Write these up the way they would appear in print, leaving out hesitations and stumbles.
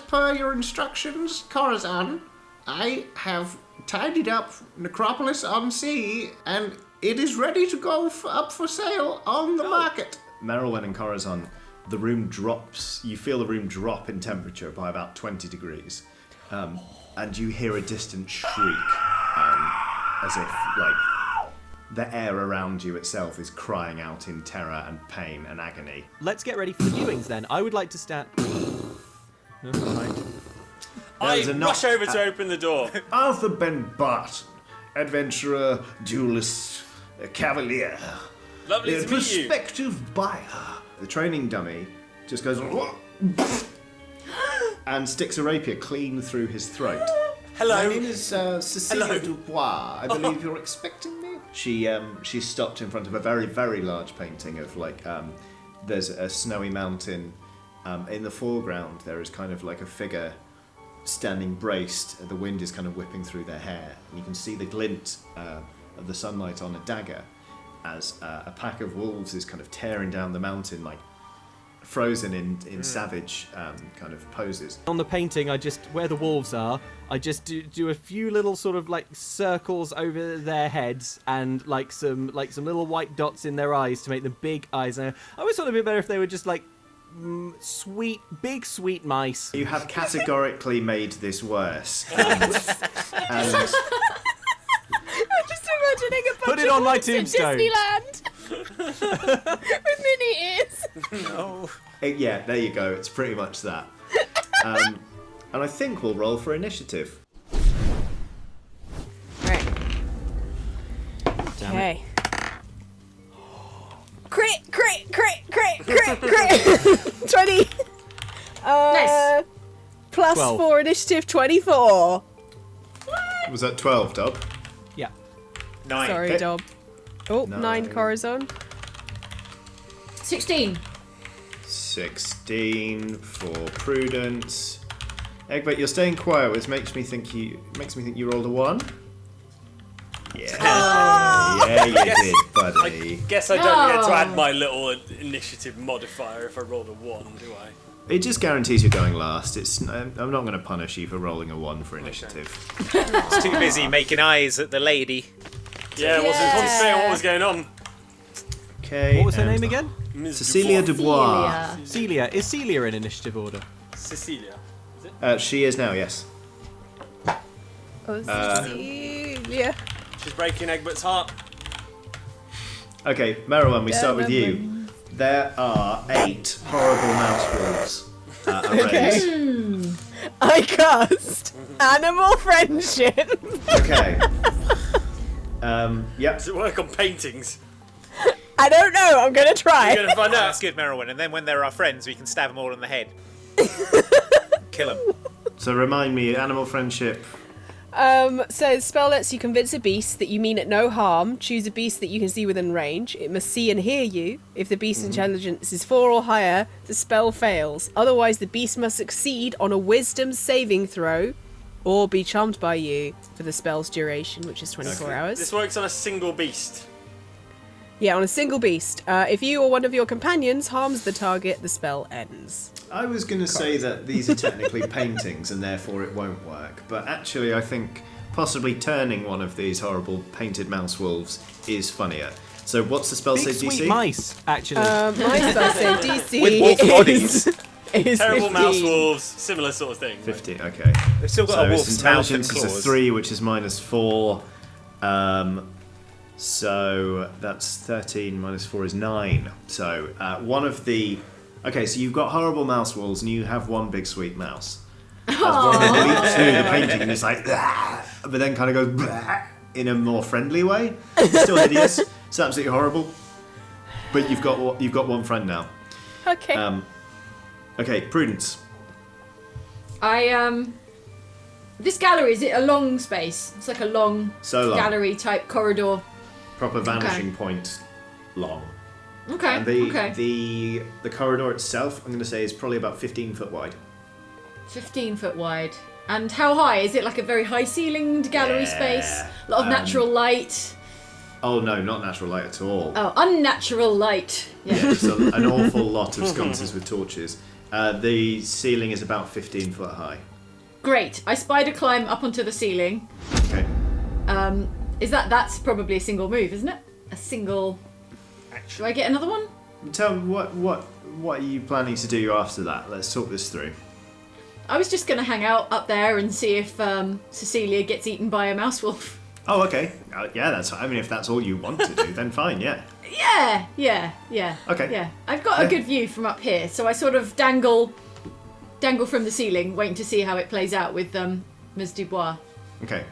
per your instructions, Corazon, I have tidied up Necropolis on Sea, and it is ready to go up for sale on the market. Merylwen and Corazon, the room drops. You feel the room drop in temperature by about 20 degrees, and you hear a distant shriek, as if the air around you itself is crying out in terror and pain and agony. Let's get ready for the viewings then. I would like to stand. Never mind. I rush over to open the door. Arthur Ben Bart, adventurer, duelist, cavalier. Lovely to meet you. Prospective buyer. The training dummy just goes and sticks a rapier clean through his throat. Hello. My name is Cecilia Dubois. I believe you're expecting me. She stopped in front of a very, very large painting of there's a snowy mountain. In the foreground there is kind of like a figure standing braced. The wind is kind of whipping through their hair. And you can see the glint of the sunlight on a dagger as a pack of wolves is kind of tearing down the mountain, like frozen in savage kind of poses. On the painting, where the wolves are, I just do a few little sort of like circles over their heads and like some little white dots in their eyes to make them big eyes. I always thought it'd be better if they were just like big sweet mice. You have categorically made this worse. And I'm just imagining a bunch Put it of on my wolves in tombstone. Disneyland with mini ears. No. yeah, there you go. It's pretty much that. And I think we'll roll for initiative. Right. Okay. Crit! 20! Nice. Plus 12. 4 initiative, 24. Was that 12, Dub? Yeah. 9. Sorry, Okay. Dob. Oh, 9 9. Corazon. 16. 16 for Prudence. Egbert, you're staying quiet, which makes me think you rolled a 1. Yeah, yeah, you did, buddy. Guess I don't get to add my little initiative modifier if I roll a 1, do I? It just guarantees you're going last. I'm not going to punish you for rolling a 1 for initiative. It's too busy making eyes at the lady. Yeah, I wasn't concentrating on what was going on. Okay. What was her name again? Ms. Cecilia Dubois. Celia. Is Celia in initiative order? Cecilia. She is now, yes. Oh, Cecilia. She's breaking Egbert's heart. Okay, Merylwen, we start with you. There are 8 horrible mouse wolves arrayed. I cast Animal Friendship. Okay. Yep. Does it work on paintings? I don't know, I'm gonna try. We're going to find out. That's good, Merylwen. And then when they're our friends, we can stab them all in the head. Kill them. So remind me, animal friendship. So spell lets you convince a beast that you mean it no harm. Choose a beast that you can see within range. It must see and hear you. If the beast's intelligence is 4 or higher, the spell fails. Otherwise, the beast must succeed on a wisdom saving throw or be charmed by you for the spell's duration, which is 24 hours. This works on a single beast. Yeah, on a single beast. If you or one of your companions harms the target, the spell ends. I was going to say that these are technically paintings and therefore it won't work, but actually I think possibly turning one of these horrible painted mouse wolves is funnier. So what's the spell Big save sweet DC? mice, actually. My spell save DC With wolf bodies. is Terrible 15. mouse wolves, similar sort of thing. 50, okay. They've still got So a its wolf's mouth and intelligence is a claws. 3, which is -4. So that's 13 minus 4 is 9. So one of the... Okay, so you've got horrible mouse wolves and you have one big sweet mouse. As one of them leaps through the painting and it's like... but then kind of goes... in a more friendly way. It's still hideous. It's absolutely horrible. But you've got one friend now. Okay. Okay, Prudence. This gallery, is it a long space? It's like a long So long. gallery type corridor. Proper vanishing point long. Okay. And the corridor itself, I'm going to say, is probably about 15 foot wide. 15 foot wide. And how high? Is it like a very high ceilinged gallery Yeah. space? A lot of natural light. Oh no, not natural light at all. Oh, unnatural light. Yeah. It's an awful lot of sconces with torches. The ceiling is about 15 foot high. Great. I spider climb up onto the ceiling. Okay. That's probably a single move, isn't it? A single. Do I get another one? Tell me what are you planning to do after that? Let's talk this through. I was just going to hang out up there and see if Cecilia gets eaten by a mouse wolf. Oh, okay. Yeah, that's. I mean, if that's all you want to do, then fine. Yeah. Yeah. Okay. Yeah. I've got a good view from up here, so I sort of dangle from the ceiling, waiting to see how it plays out with Ms. Dubois. Okay.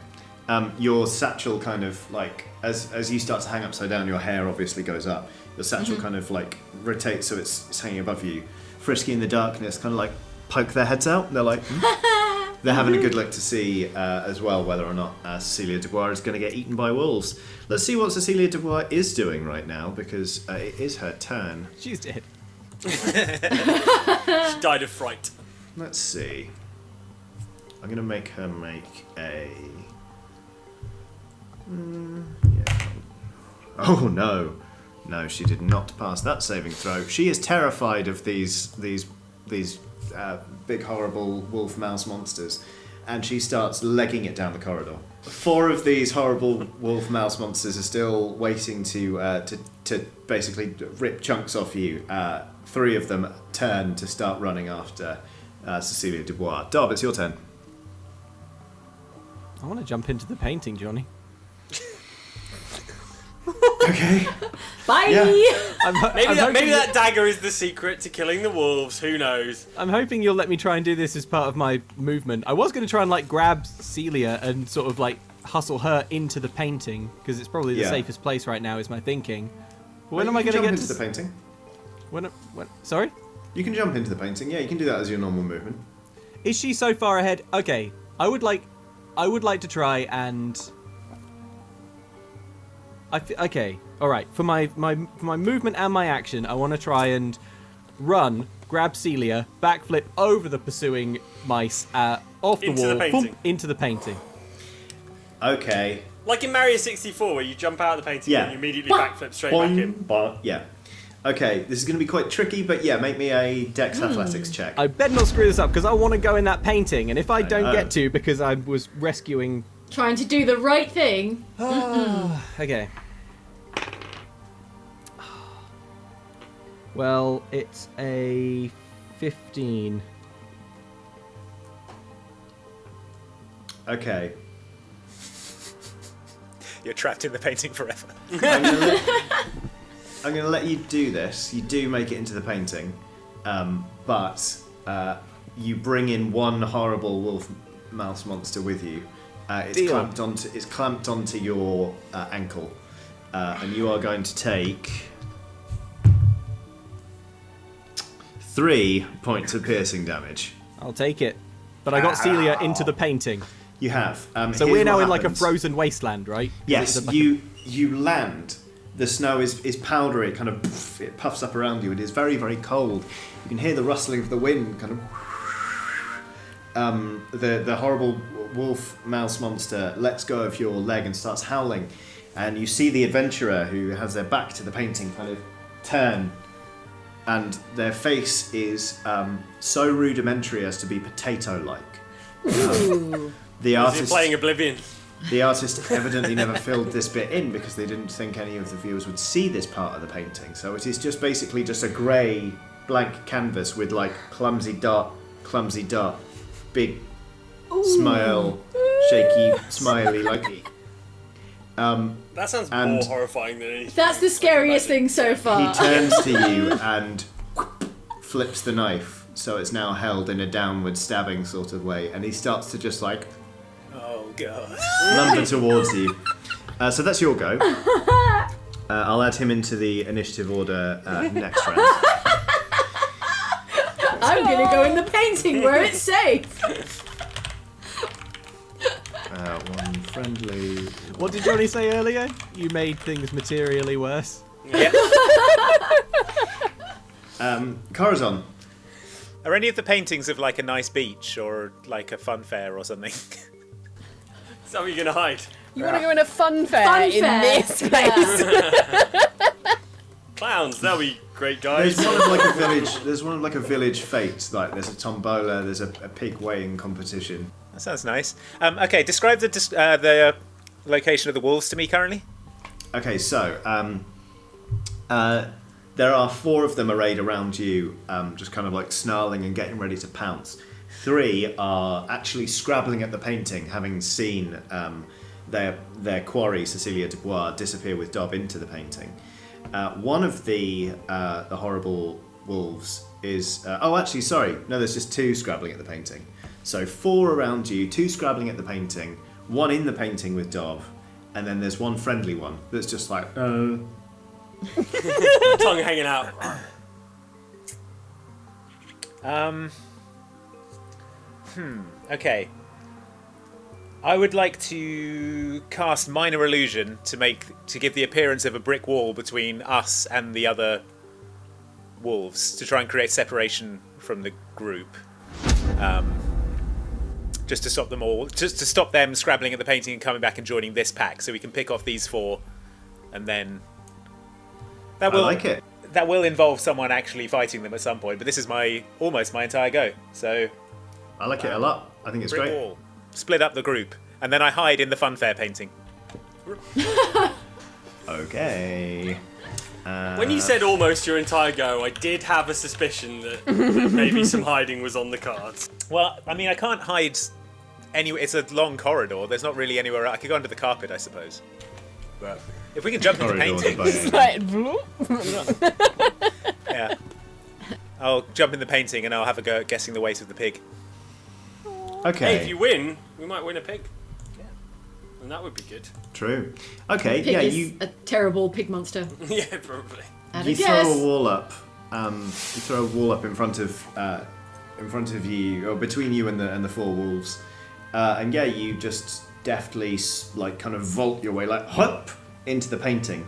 Your satchel kind of like as you start to hang upside down, your hair obviously goes up. Your satchel kind of like rotates so it's hanging above you. Frisky in the darkness kind of like poke their heads out. They're like. They're having a good look to see as well whether or not Cecilia Dubois is going to get eaten by wolves. Let's see what Cecilia Dubois is doing right now, because it is her turn. She's dead. She died of fright. Let's see. I'm going to make her make a... yeah. Oh no. No, she did not pass that saving throw. She is terrified of these big horrible wolf mouse monsters, and she starts legging it down the corridor. 4 of these horrible wolf mouse monsters are still waiting to basically rip chunks off you. 3 of them turn to start running after Cecilia Dubois. Dob, it's your turn. I want to jump into the painting, Johnny. Okay. Bye! Yeah. Maybe that dagger is the secret to killing the wolves. Who knows? I'm hoping you'll let me try and do this as part of my movement. I was going to try and like grab Celia and sort of like hustle her into the painting, because it's probably the safest place right now, is my thinking. But when am I going to get into the painting? When? Sorry? You can jump into the painting. Yeah, you can do that as your normal movement. Is she so far ahead? Okay, I would like to try and. Okay, all right. For my movement and my action, I want to try and run, grab Celia, backflip over the pursuing mice, off the Into wall, the painting. boom, into the painting. Okay. Like in Mario 64, where you jump out of the painting and you immediately backflip straight back in. Yeah. Okay, this is going to be quite tricky, but yeah, make me a Dex Athletics check. I better not screw this up because I want to go in that painting, and if I don't know. get to because I was rescuing. Trying to do the right thing. Okay. Well, it's a 15. Okay. You're trapped in the painting forever. I'm going to let you do this. You do make it into the painting, but you bring in one horrible wolf mouse monster with you. It's clamped onto your ankle, and you are going to take 3 points of piercing damage. I'll take it. But I got Celia into the painting. You have. So we're now in like a frozen wasteland, right? Yes, you land. The snow is powdery. It kind of it puffs up around you. It is very, very cold. You can hear the rustling of the wind. Kind of. The horrible wolf mouse monster lets go of your leg and starts howling, and you see the adventurer who has their back to the painting kind of turn, and their face is so rudimentary as to be potato-like. The Is artist he playing Oblivion? The artist evidently never filled this bit in because they didn't think any of the viewers would see this part of the painting. So it is just basically just a grey blank canvas with like clumsy dot, big smile, shaky, smiley, like. That sounds more horrifying than anything. That's the scariest thing so far. He turns to you and flips the knife, so it's now held in a downward stabbing sort of way, and he starts to just like Oh god. lumber towards you. So that's your go. I'll add him into the initiative order next round. I'm gonna go in the painting where it's safe. One friendly. What did Johnny say earlier? You made things materially worse. Yep. Corazon. Are any of the paintings of like a nice beach or like a fun fair or something? Is that where you're going to hide? You want to go in a fun fair Fun in fair. this place? Clowns, that'll be great, guys. There's one of like a village. There's one of like a village fete. Like there's a tombola. There's a pig weighing competition. That sounds nice. Okay, describe the location of the wolves to me currently. Okay, so there are 4 of them arrayed around you, just kind of like snarling and getting ready to pounce. 3 are actually scrabbling at the painting, having seen their quarry, Cecilia Dubois, disappear with Dob into the painting. One of the horrible wolves is... there's just 2 scrabbling at the painting. So 4 around you, 2 scrabbling at the painting, 1 in the painting with Dob, and then there's 1 friendly one that's just like... Tongue hanging out. Okay. I would like to cast Minor Illusion to give the appearance of a brick wall between us and the other wolves to try and create separation from the group. Just to stop them all, just to stop them scrabbling at the painting and coming back and joining this pack, so we can pick off these 4, and then I like it. That will involve someone actually fighting them at some point. But this is almost my entire go. So I like it a lot. I think it's brick great. wall, split up the group, and then I hide in the funfair painting. Okay. When you said almost your entire go, I did have a suspicion that maybe some hiding was on the cards. Well, I mean, I can't hide anywhere. It's a long corridor. There's not really anywhere. I could go under the carpet, I suppose. But if we can jump into the painting, It's like, bloop. yeah, I'll jump in the painting and I'll have a go at guessing the weight of the pig. Okay. Hey, if you win, we might win a pig. Yeah. And that would be good. True. Okay. Pig Yeah. is You a terrible pig monster. Yeah, probably. And you I throw guess. a wall up. You throw a wall up in front of you, or between you and the 4 wolves, and yeah, you just deftly like kind of vault your way like hop into the painting.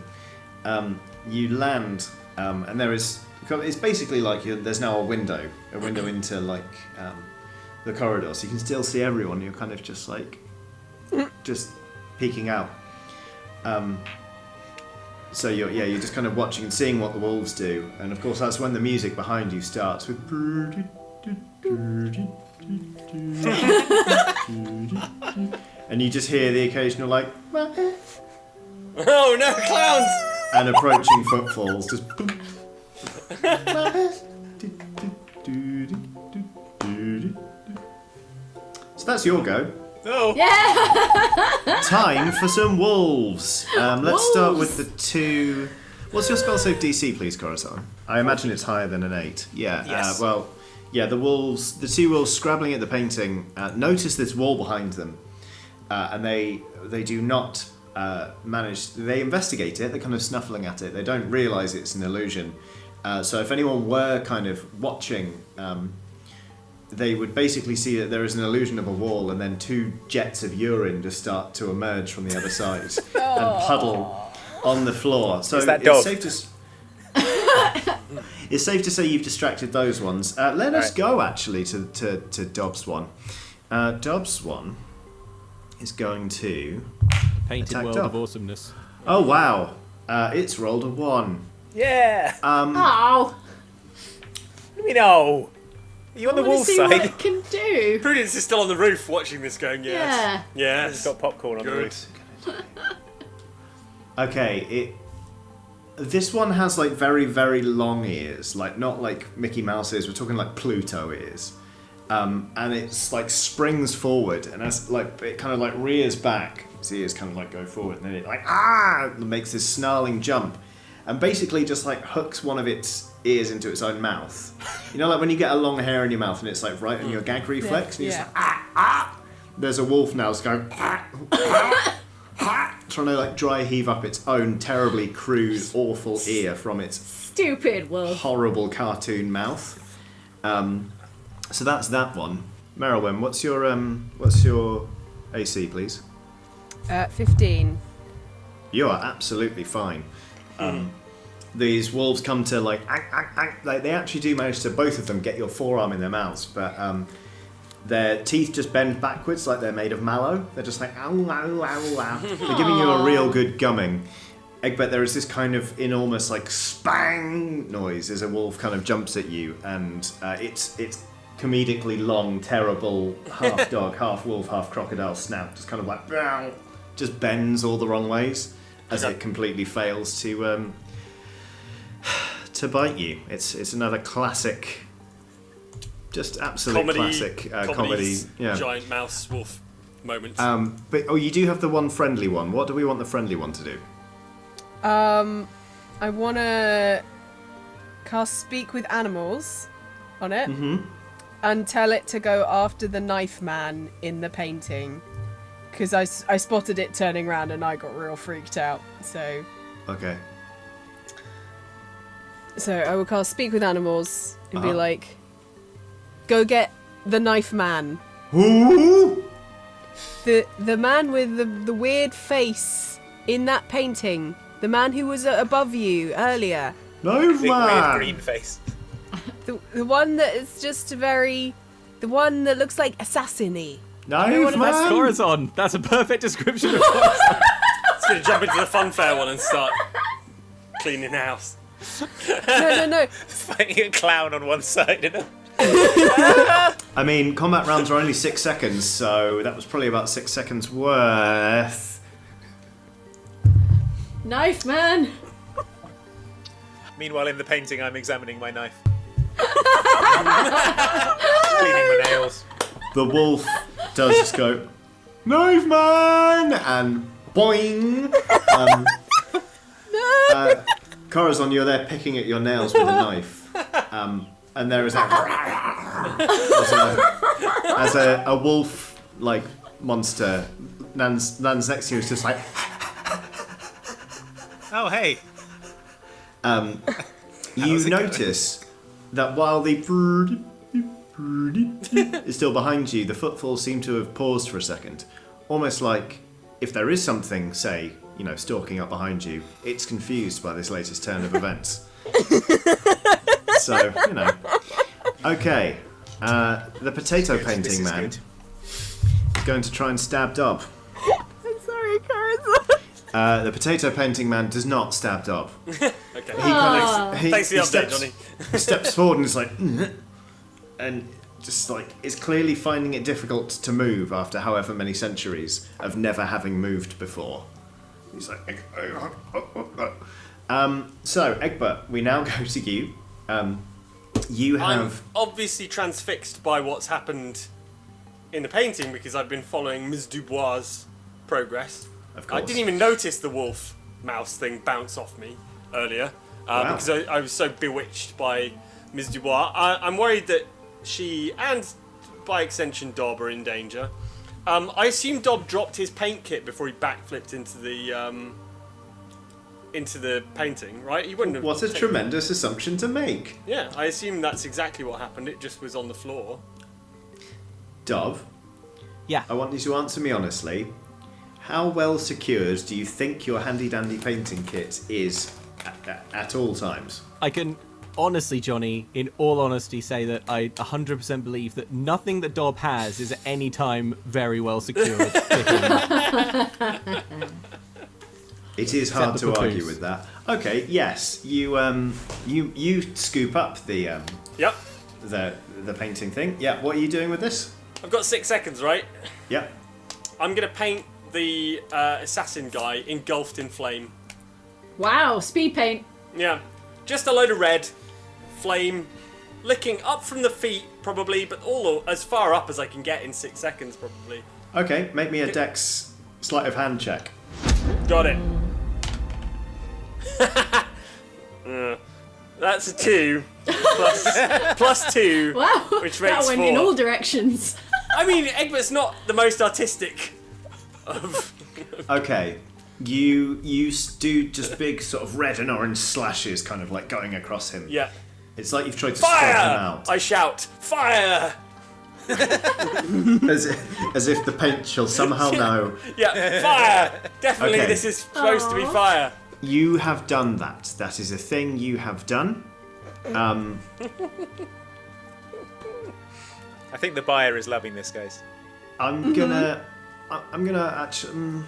You land, and there is. It's basically like there's now a window into like the corridor, so you can still see everyone. You're kind of just like just peeking out. So you're just kind of watching and seeing what the wolves do, and of course that's when the music behind you starts with. And you just hear the occasional like Oh no, clowns! and approaching footfalls. Just. So that's your go. Oh. Yeah. Time for some wolves. Let's start with Wolves. the 2. What's your spell save DC, please, Corazon? I imagine it's higher than an 8. Yeah. Yes. The wolves, the 2 wolves scrabbling at the painting, notice this wall behind them, and they do not manage. They investigate it. They're kind of snuffling at it. They don't realise it's an illusion. So if anyone were kind of watching, they would basically see that there is an illusion of a wall, and then 2 jets of urine just start to emerge from the other side and puddle on the floor. So Is that it's dog? safe to. It's safe to say you've distracted those ones. Let us go actually to Dobbs one. Dobbs one is going to Painted attack world Dob. of awesomeness. Oh wow! It's rolled a 1. Yeah. Oh. What do we know? Are you on the I want wolf to see what side? it can do. Prudence is still on the roof watching this going, yes. Yeah. It's Yes. got popcorn on the Good. roof. Okay, this one has like very, very long ears, like not like Mickey Mouse ears, we're talking like Pluto ears. And it's like springs forward, and as like it kind of like rears back, its ears kind of like go forward, and then it like makes this snarling jump, and basically just like hooks one of its ears into its own mouth. You know, like when you get a long hair in your mouth and it's like right on your gag reflex, and you're just like, There's a wolf now that's going trying to like dry heave up its own terribly crude, awful ear from its Stupid wolf. horrible cartoon mouth. So that's that one. Merylwen, what's your AC, please? 15. You are absolutely fine. These wolves come to like they actually do manage to both of them get your forearm in their mouths, but Their teeth just bend backwards like they're made of mallow. They're just like, ow, ow, ow, ow. They're giving you a real good gumming. Egbert, there is this kind of enormous, like, spang noise as a wolf kind of jumps at you, and it's comedically long, terrible, half dog, half wolf, half crocodile snout just kind of like, "Bow," just bends all the wrong ways as it completely fails to bite you. It's another classic, just absolute classic comedy. Yeah. Giant mouse wolf moment. But you do have the one friendly one. What do we want the friendly one to do? I want to cast Speak with Animals on it and tell it to go after the knife man in the painting. Because I spotted it turning around and I got real freaked out. So Okay. I will cast Speak with Animals and be like, go get the knife man. Who? The man with the weird face in that painting. The man who was above you earlier. Knife Big weird man. green face. The one that is just the one that looks like assassin-y. Knife That's man. Corazon. That's a perfect description of Corazon. It's going to jump into the funfair one and start cleaning the house. No. Fighting a clown on one side and I mean, combat rounds are only 6 seconds, so that was probably about 6 seconds worth. Knife man! Meanwhile, in the painting, I'm examining my knife. Cleaning my nails. The wolf does just go, knife man, and boing. Corazon, you're there picking at your nails with a knife, and there is as a wolf like monster lands next to you. Is just like. Oh, hey. You notice that while the is still behind you, the footfalls seem to have paused for a second. Almost like if there is something, say, stalking up behind you, it's confused by this latest turn of events. So, Okay. The potato painting This is man good. is going to try and stab Dob. I'm sorry, Corazon. The potato painting man does not stab Dob. Okay. Thanks for the update, Johnny. He steps forward and is like, and just like is clearly finding it difficult to move after however many centuries of never having moved before. He's like, so Egbert, we now go to you. You have. I'm obviously transfixed by what's happened in the painting because I've been following Ms. Dubois' progress. Of course. I didn't even notice the wolf mouse thing bounce off me earlier Wow. because I was so bewitched by Ms. Dubois. I'm worried that she and by extension Dob are in danger. I assume Dob dropped his paint kit before he backflipped into the painting, right? He wouldn't have. What a tremendous assumption to make. Yeah, I assume that's exactly what happened. It just was on the floor. Dov, Yeah. I want you to answer me honestly. How well secured do you think your handy-dandy painting kit is at all times? I can honestly, Johnny, in all honesty, say that I 100% believe that nothing that Dob has is at any time very well secured to him. It is hard the to argue papoose. with that. Okay, yes, you scoop up the Yep. the painting thing. Yeah, what are you doing with this? I've got 6 seconds, right? Yep. I'm going to paint the assassin guy engulfed in flame. Wow, speed paint. Yeah. Just a load of red, flame, licking up from the feet, probably, but all as far up as I can get in 6 seconds, probably. Okay, make me a dex sleight of hand check. Got it. That's a 2. plus 2. Wow, Which that makes went in 4. all directions. I mean, Egbert's not the most artistic of... Okay, you do just big sort of red and orange slashes kind of like going across him. Yeah. It's like you've tried to spread him Fire! out. I shout, fire! As if the paint shall somehow know. Yeah, fire! Definitely Okay. this is supposed to be fire. You have done that. That is a thing you have done. I think the buyer is loving this, guys. I'm gonna actually.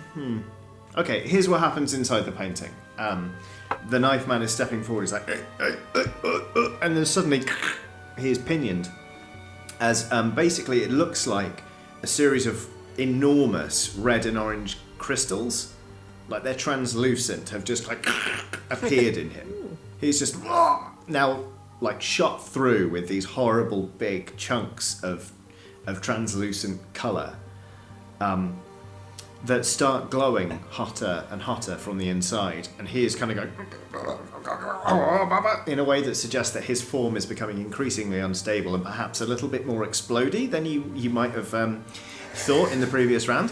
Okay, here's what happens inside the painting. The knife man is stepping forward. He's like, and then suddenly he is pinioned. As basically it looks like a series of enormous red and orange crystals, like they're translucent, have just like appeared in him. He's just now like shot through with these horrible big chunks of translucent colour that start glowing hotter and hotter from the inside, and he is kind of going in a way that suggests that his form is becoming increasingly unstable and perhaps a little bit more explodey than you might have thought in the previous round.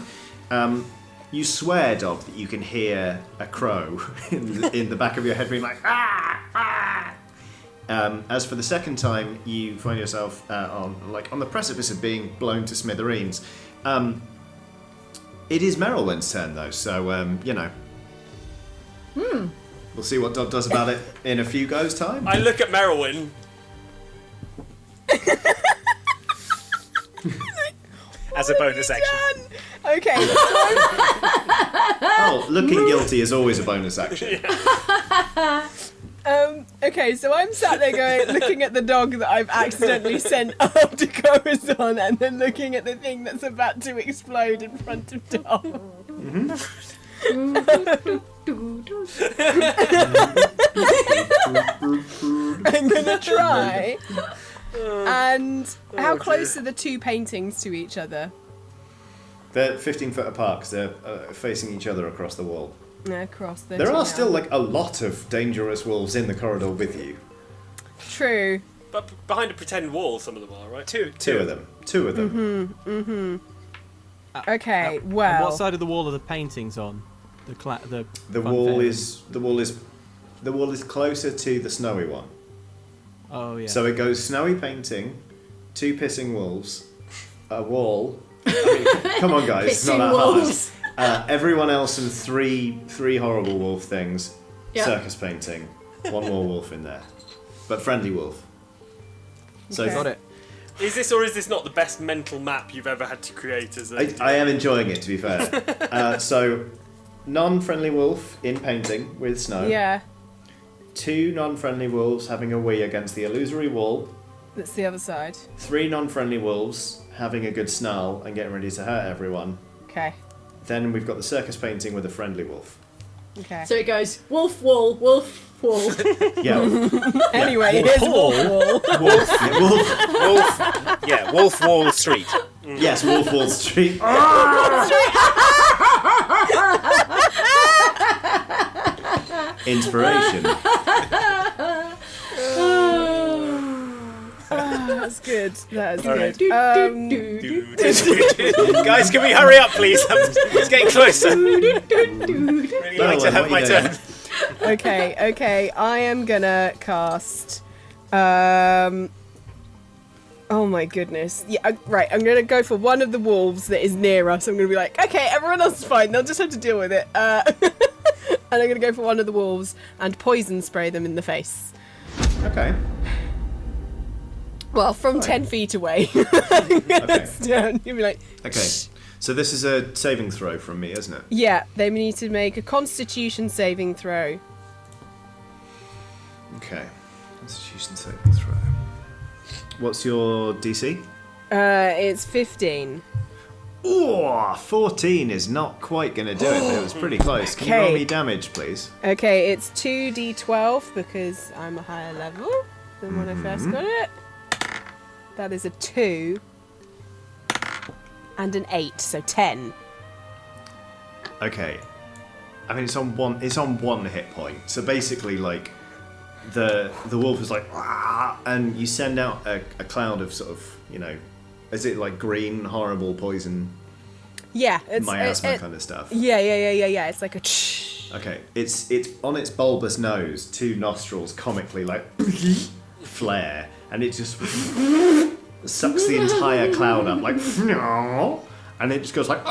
You swear, Dob, that you can hear a crow in the back of your head being like, ah! As for the second time, you find yourself on the precipice of being blown to smithereens. It is Merylwyn's turn, though, so we'll see what Dob does about it in a few goes' time. I look at Merylwyn. As a bonus action. Okay. Oh, looking guilty is always a bonus action. Okay, so I'm sat there looking at the dog that I've accidentally sent up to Corazon, and then looking at the thing that's about to explode in front of Dom. I'm gonna try. And how close are the two paintings to each other? They're 15 foot apart because they're facing each other across the wall. Across the. There are still a lot of dangerous wolves in the corridor with you. True. But behind a pretend wall, some of them are, right? Two of them. Okay. And Well. what side of the wall are the paintings on? The The front wall face? is closer to the snowy one. Oh yeah. So it goes snowy painting, two pissing wolves, a wall. I mean, come on, guys, it's not that wolves. hard. Everyone else and three horrible wolf things. Yep. Circus painting, one more wolf in there, but friendly wolf. So Okay. Got it. Is this or is this not the best mental map you've ever had to create as a... I am enjoying it, to be fair. So non-friendly wolf in painting with snow. Yeah. Two non-friendly wolves having a wee against the illusory wall. That's the other side. Three non-friendly wolves having a good snarl and getting ready to hurt everyone. Okay. Then we've got the circus painting with a friendly wolf. Okay. So it goes wolf wall, wolf wall. Yeah. Anyway, here's Wolf Wall. Wolf. Yeah, wolf. Wolf. Yeah, Wolf Wall Street. Yes, Wolf Wall Street. Inspiration. That's good. That's Alright. good. Guys, can we hurry up, please? It's getting closer. Really like to have my turn. Okay. I am gonna cast. Oh my goodness. Yeah, right. I'm gonna go for one of the wolves that is near us. I'm gonna be like, okay, everyone else is fine. They'll just have to deal with it. And I'm gonna go for one of the wolves and poison spray them in the face. Okay. Well, from Fine. 10 feet away. Okay. You'll be like, Okay. So this is a saving throw from me, isn't it? yeah, they need to make a Constitution saving throw. Okay. Constitution saving throw. What's your DC? It's 15. Oh, 14 is not quite going to do it, but it was pretty close. Can you roll Okay. me damage, please? Okay, it's 2d12 because I'm a higher level than when I first got it. That is a 2 and an 8, so 10. Okay. I mean, it's on one hit point. So basically, like, the wolf is like, "Rah!" And you send out a cloud of sort of, is it like green, horrible poison, Yeah, it's miasma kind of stuff? Yeah. It's like a Okay, it's on its bulbous nose, two nostrils comically like flare, and it just sucks the entire cloud up like, and it just goes like,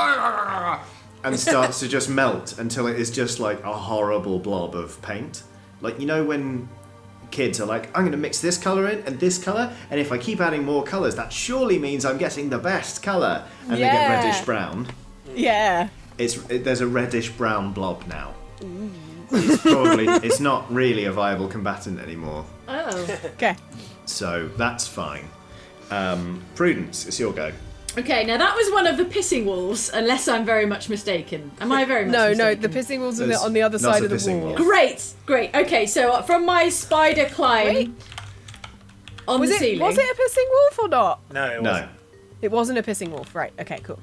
and starts to just melt until it is just like a horrible blob of paint. Like, when kids are like, I'm going to mix this colour in and this colour, and if I keep adding more colours, that surely means I'm getting the best colour. And they get reddish-brown. Yeah. There's a reddish-brown blob now. It's not really a viable combatant anymore. Oh. Okay. So that's fine. Prudence, it's your go. Okay, now that was one of the pissing wolves, unless I'm very much mistaken. Am I very much No, mistaken? the pissing wolves are There's on the other not side a of the pissing wall. wolf. Great. Okay, so from my spider climb Wait. on the ceiling. Was it a pissing wolf or not? No, it No. wasn't. It wasn't a pissing wolf. Right. Okay. Cool.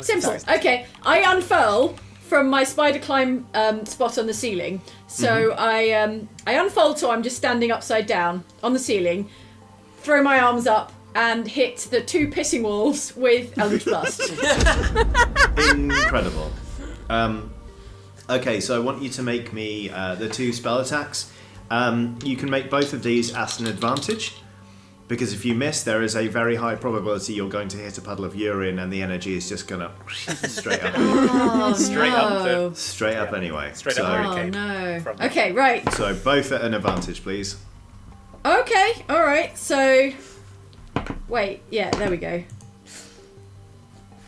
Simple. Okay, I unfurl from my spider climb spot on the ceiling. So I unfold, so I'm just standing upside down on the ceiling, throw my arms up, and hit the 2 pissing wolves with Eldritch Blast. Incredible. Okay, so I want you to make me the 2 spell attacks. You can make both of these at an advantage, because if you miss, there is a very high probability you're going to hit a puddle of urine, and the energy is just gonna straight up, straight up anyway. Straight so, up. Oh Okay. no. From- Okay, right. So both at an advantage, please. Okay, alright, so... Wait, yeah, there we go.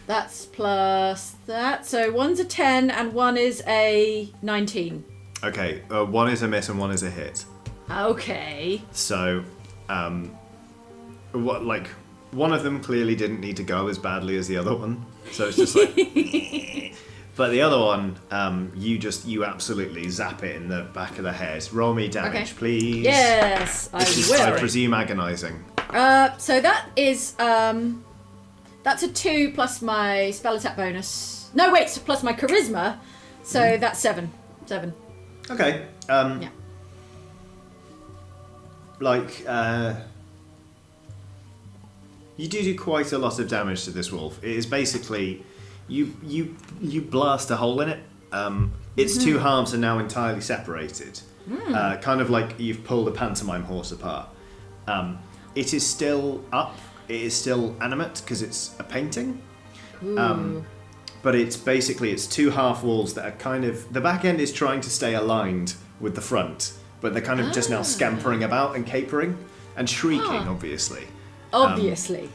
That's plus that. So one's a 10 and one is a 19. Okay, one is a miss and one is a hit. Okay. So, one of them clearly didn't need to go as badly as the other one. So it's just like, but the other one, you absolutely zap it in the back of the head. Roll me damage, Okay. please. Yes, I This is, will. I presume, agonizing. So that is that's a 2 plus my spell attack bonus. No, wait, so plus my charisma. So that's 7. 7. Okay. Yeah. You do quite a lot of damage to this wolf. It is basically you blast a hole in it. Its two halves are now entirely separated, kind of like you've pulled a pantomime horse apart. It is still up. It is still animate because it's a painting. But it's basically it's 2 half walls that are kind of the back end is trying to stay aligned with the front, but they're kind of just now scampering about and capering and shrieking, obviously. Obviously.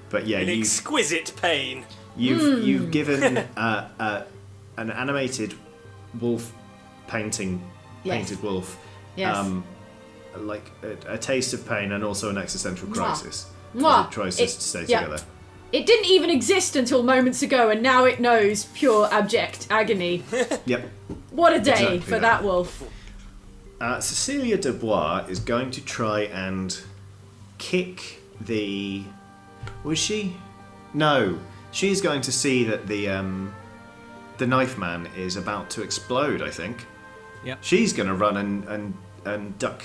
But yeah, In exquisite pain. you've given an animated wolf painted wolf, Yes. like a taste of pain and also an existential crisis. as Mwah. It tries to stay yeah. together. It didn't even exist until moments ago, and now it knows pure abject agony. Yep. What a day Exactly for that. that wolf. Cecilia Dubois is going to try and kick the. Was she? No. She's going to see that the knife man is about to explode. I think. Yep. She's going to run and duck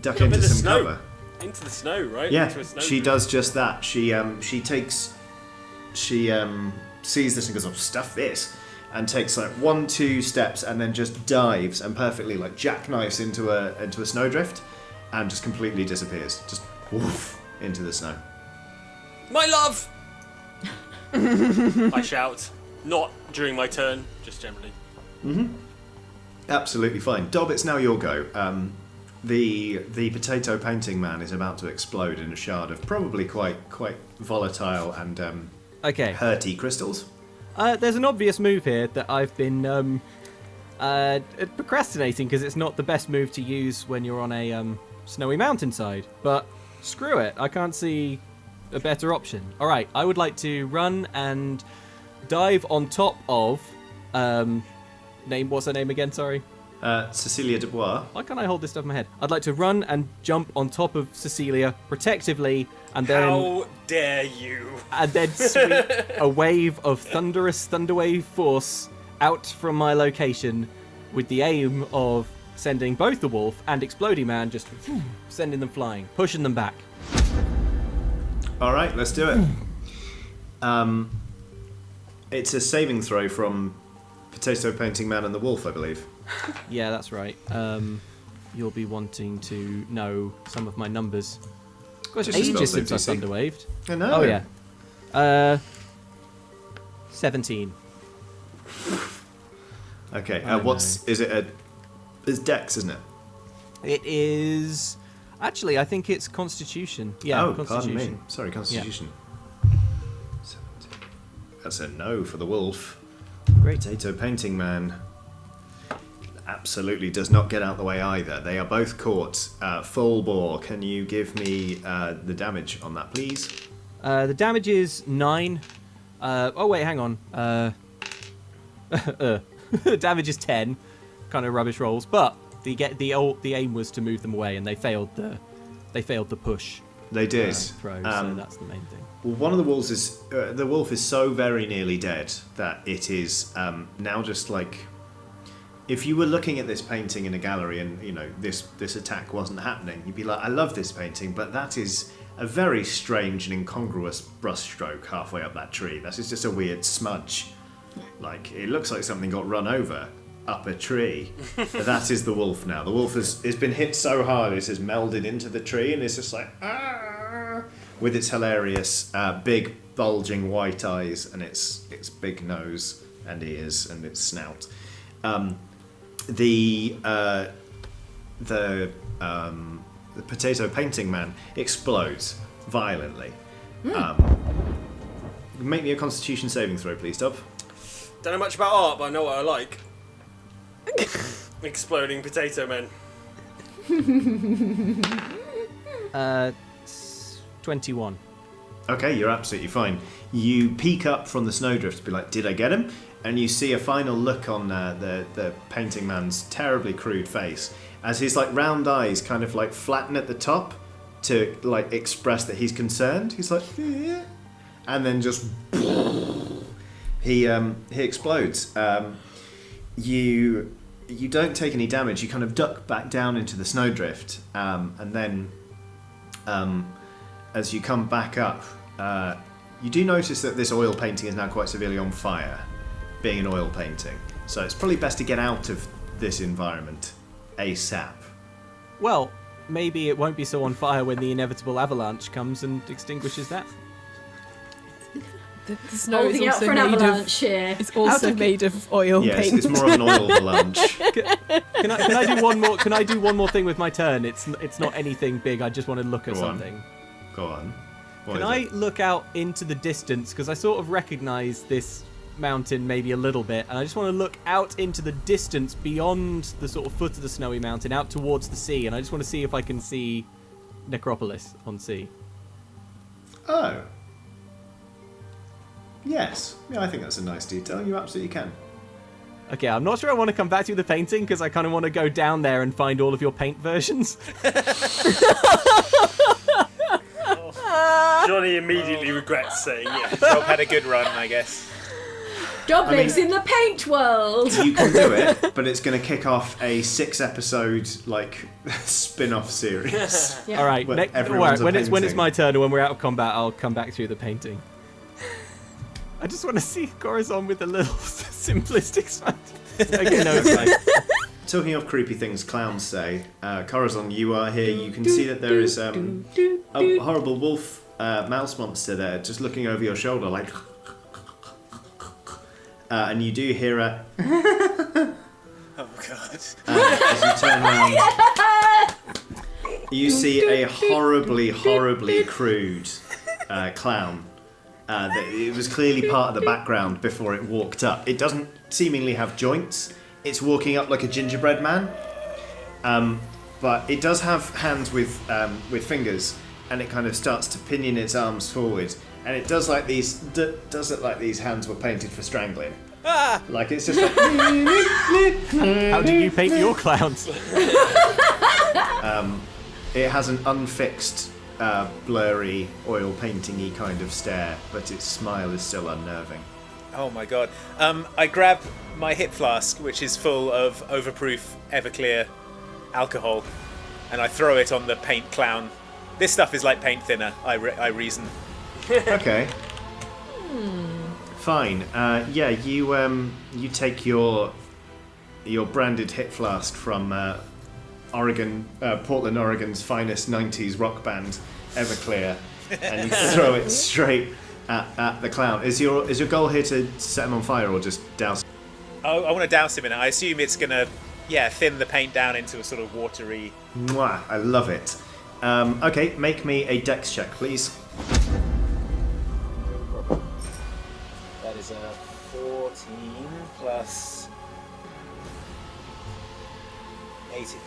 Jump into in the some snow. cover. Into the snow, right? Yeah, Into a snow she drift. does just that. She sees this and goes, "Oh, stuff this," and takes like 1-2 steps and then just dives and perfectly like jackknifes into a snowdrift and just completely disappears. Just woof into the snow. My love! I shout. Not during my turn, just generally. Absolutely fine. Dob, it's now your go. The potato painting man is about to explode in a shard of probably quite volatile and Okay. hurty crystals. There's an obvious move here that I've been procrastinating because it's not the best move to use when you're on a snowy mountainside. But screw it, I can't see a better option. All right, I would like to run and dive on top of what's her name again? Sorry. Cecilia Dubois. Why can't I hold this stuff in my head? I'd like to run and jump on top of Cecilia protectively, and then How dare you? sweep a wave of thunderous thunderwave force out from my location, with the aim of sending both the wolf and Exploding Man just sending them flying, pushing them back. All right, let's do it. It's a saving throw from Potato Painting Man and the Wolf, I believe. Yeah, that's right. You'll be wanting to know some of my numbers. It's Just a spell ages save since I DC. thunderwaved. I know. Oh yeah. 17. Okay. I Is it it's Dex, isn't it? It is... Actually, I think it's Constitution. Yeah, oh, Constitution. pardon me. Sorry, Constitution. 17. That's a no for the wolf. Great. Potato Painting Man absolutely does not get out the way either. They are both caught. Full bore. Can you give me the damage on that, please? The damage is 9. Oh, wait, hang on. Damage is 10. Kind of rubbish rolls, but the aim was to move them away, and they failed the push. They did. Throw, so that's the main thing. Well, one of the wolves is the wolf is so very nearly dead that it is now just like, if you were looking at this painting in a gallery and this attack wasn't happening, you'd be like, I love this painting, but that is a very strange and incongruous brushstroke halfway up that tree. That is just a weird smudge. Like, it looks like something got run over up a tree. But that is the wolf now. The wolf has been hit so hard it has melded into the tree and it's just like, ah, with its hilarious big bulging white eyes and its big nose and ears and its snout. The Potato Painting Man explodes violently. Make me a Constitution saving throw, please, Dob. Don't know much about art, but I know what I like. Exploding potato men. 21. Okay, you're absolutely fine. You peek up from the snowdrift to be like, did I get him? And you see a final look on the painting man's terribly crude face as his like round eyes kind of like flatten at the top to like express that he's concerned. He's like, yeah. And then just he explodes. You don't take any damage. You kind of duck back down into the snowdrift, and then as you come back up, you do notice that this oil painting is now quite severely on fire, being an oil painting. So it's probably best to get out of this environment ASAP. Well, maybe it won't be so on fire when the inevitable avalanche comes and extinguishes that. The snow is Holding out also for an made avalanche of. here. It's also made of oil Yes, paint. it's more of an oil avalanche. Can I do one more? Can I do one more thing with my turn? It's not anything big. I just want to look at Go on. something. Go on. What Can is I it? look out into the distance, because I sort of recognise this mountain maybe a little bit, and I just want to look out into the distance beyond the sort of foot of the snowy mountain out towards the sea, and I just want to see if I can see Necropolis on sea. Oh. Yes. Yeah, I think that's a nice detail. You absolutely can. Okay, I'm not sure I want to come back to the painting, because I kind of want to go down there and find all of your paint versions. Johnny immediately regrets saying yes. Rob had a good run, I guess. Job lives in the paint world. You can do it, but it's going to kick off a 6-episode like spin-off series. Yeah. All right, When when everyone's a it's painting. my turn and when we're out of combat, I'll come back through the painting. I just want to see Corazon with a little simplistic smile. Okay, no, it's fine. Talking of creepy things clowns say, Corazon, you are here. You can see that there is a horrible wolf mouse monster there, just looking over your shoulder, like. And you do hear a. Oh god. As you turn around, you see a horribly, horribly crude clown. That it was clearly part of the background before it walked up. It doesn't seemingly have joints. It's walking up like a gingerbread man. But it does have hands with fingers, and it kind of starts to pinion its arms forward, and it does like these. Does it like these hands were painted for strangling? Like it's just like. How do you paint your clowns? It has an unfixed, blurry, oil painting-y kind of stare, but its smile is still unnerving. Oh my god. I grab my hip flask, which is full of overproof Everclear alcohol, and I throw it on the paint clown. This stuff is like paint thinner, I reason. Okay. Fine. Yeah, you take your branded hip flask from Portland, Oregon's finest '90s rock band, Everclear, and you throw it straight at the clown. Is your goal here to set him on fire or just douse? I want to douse him in it. I assume it's gonna thin the paint down into a sort of watery. Mwah, I love it. Okay, make me a dex check, please. That is a 14 plus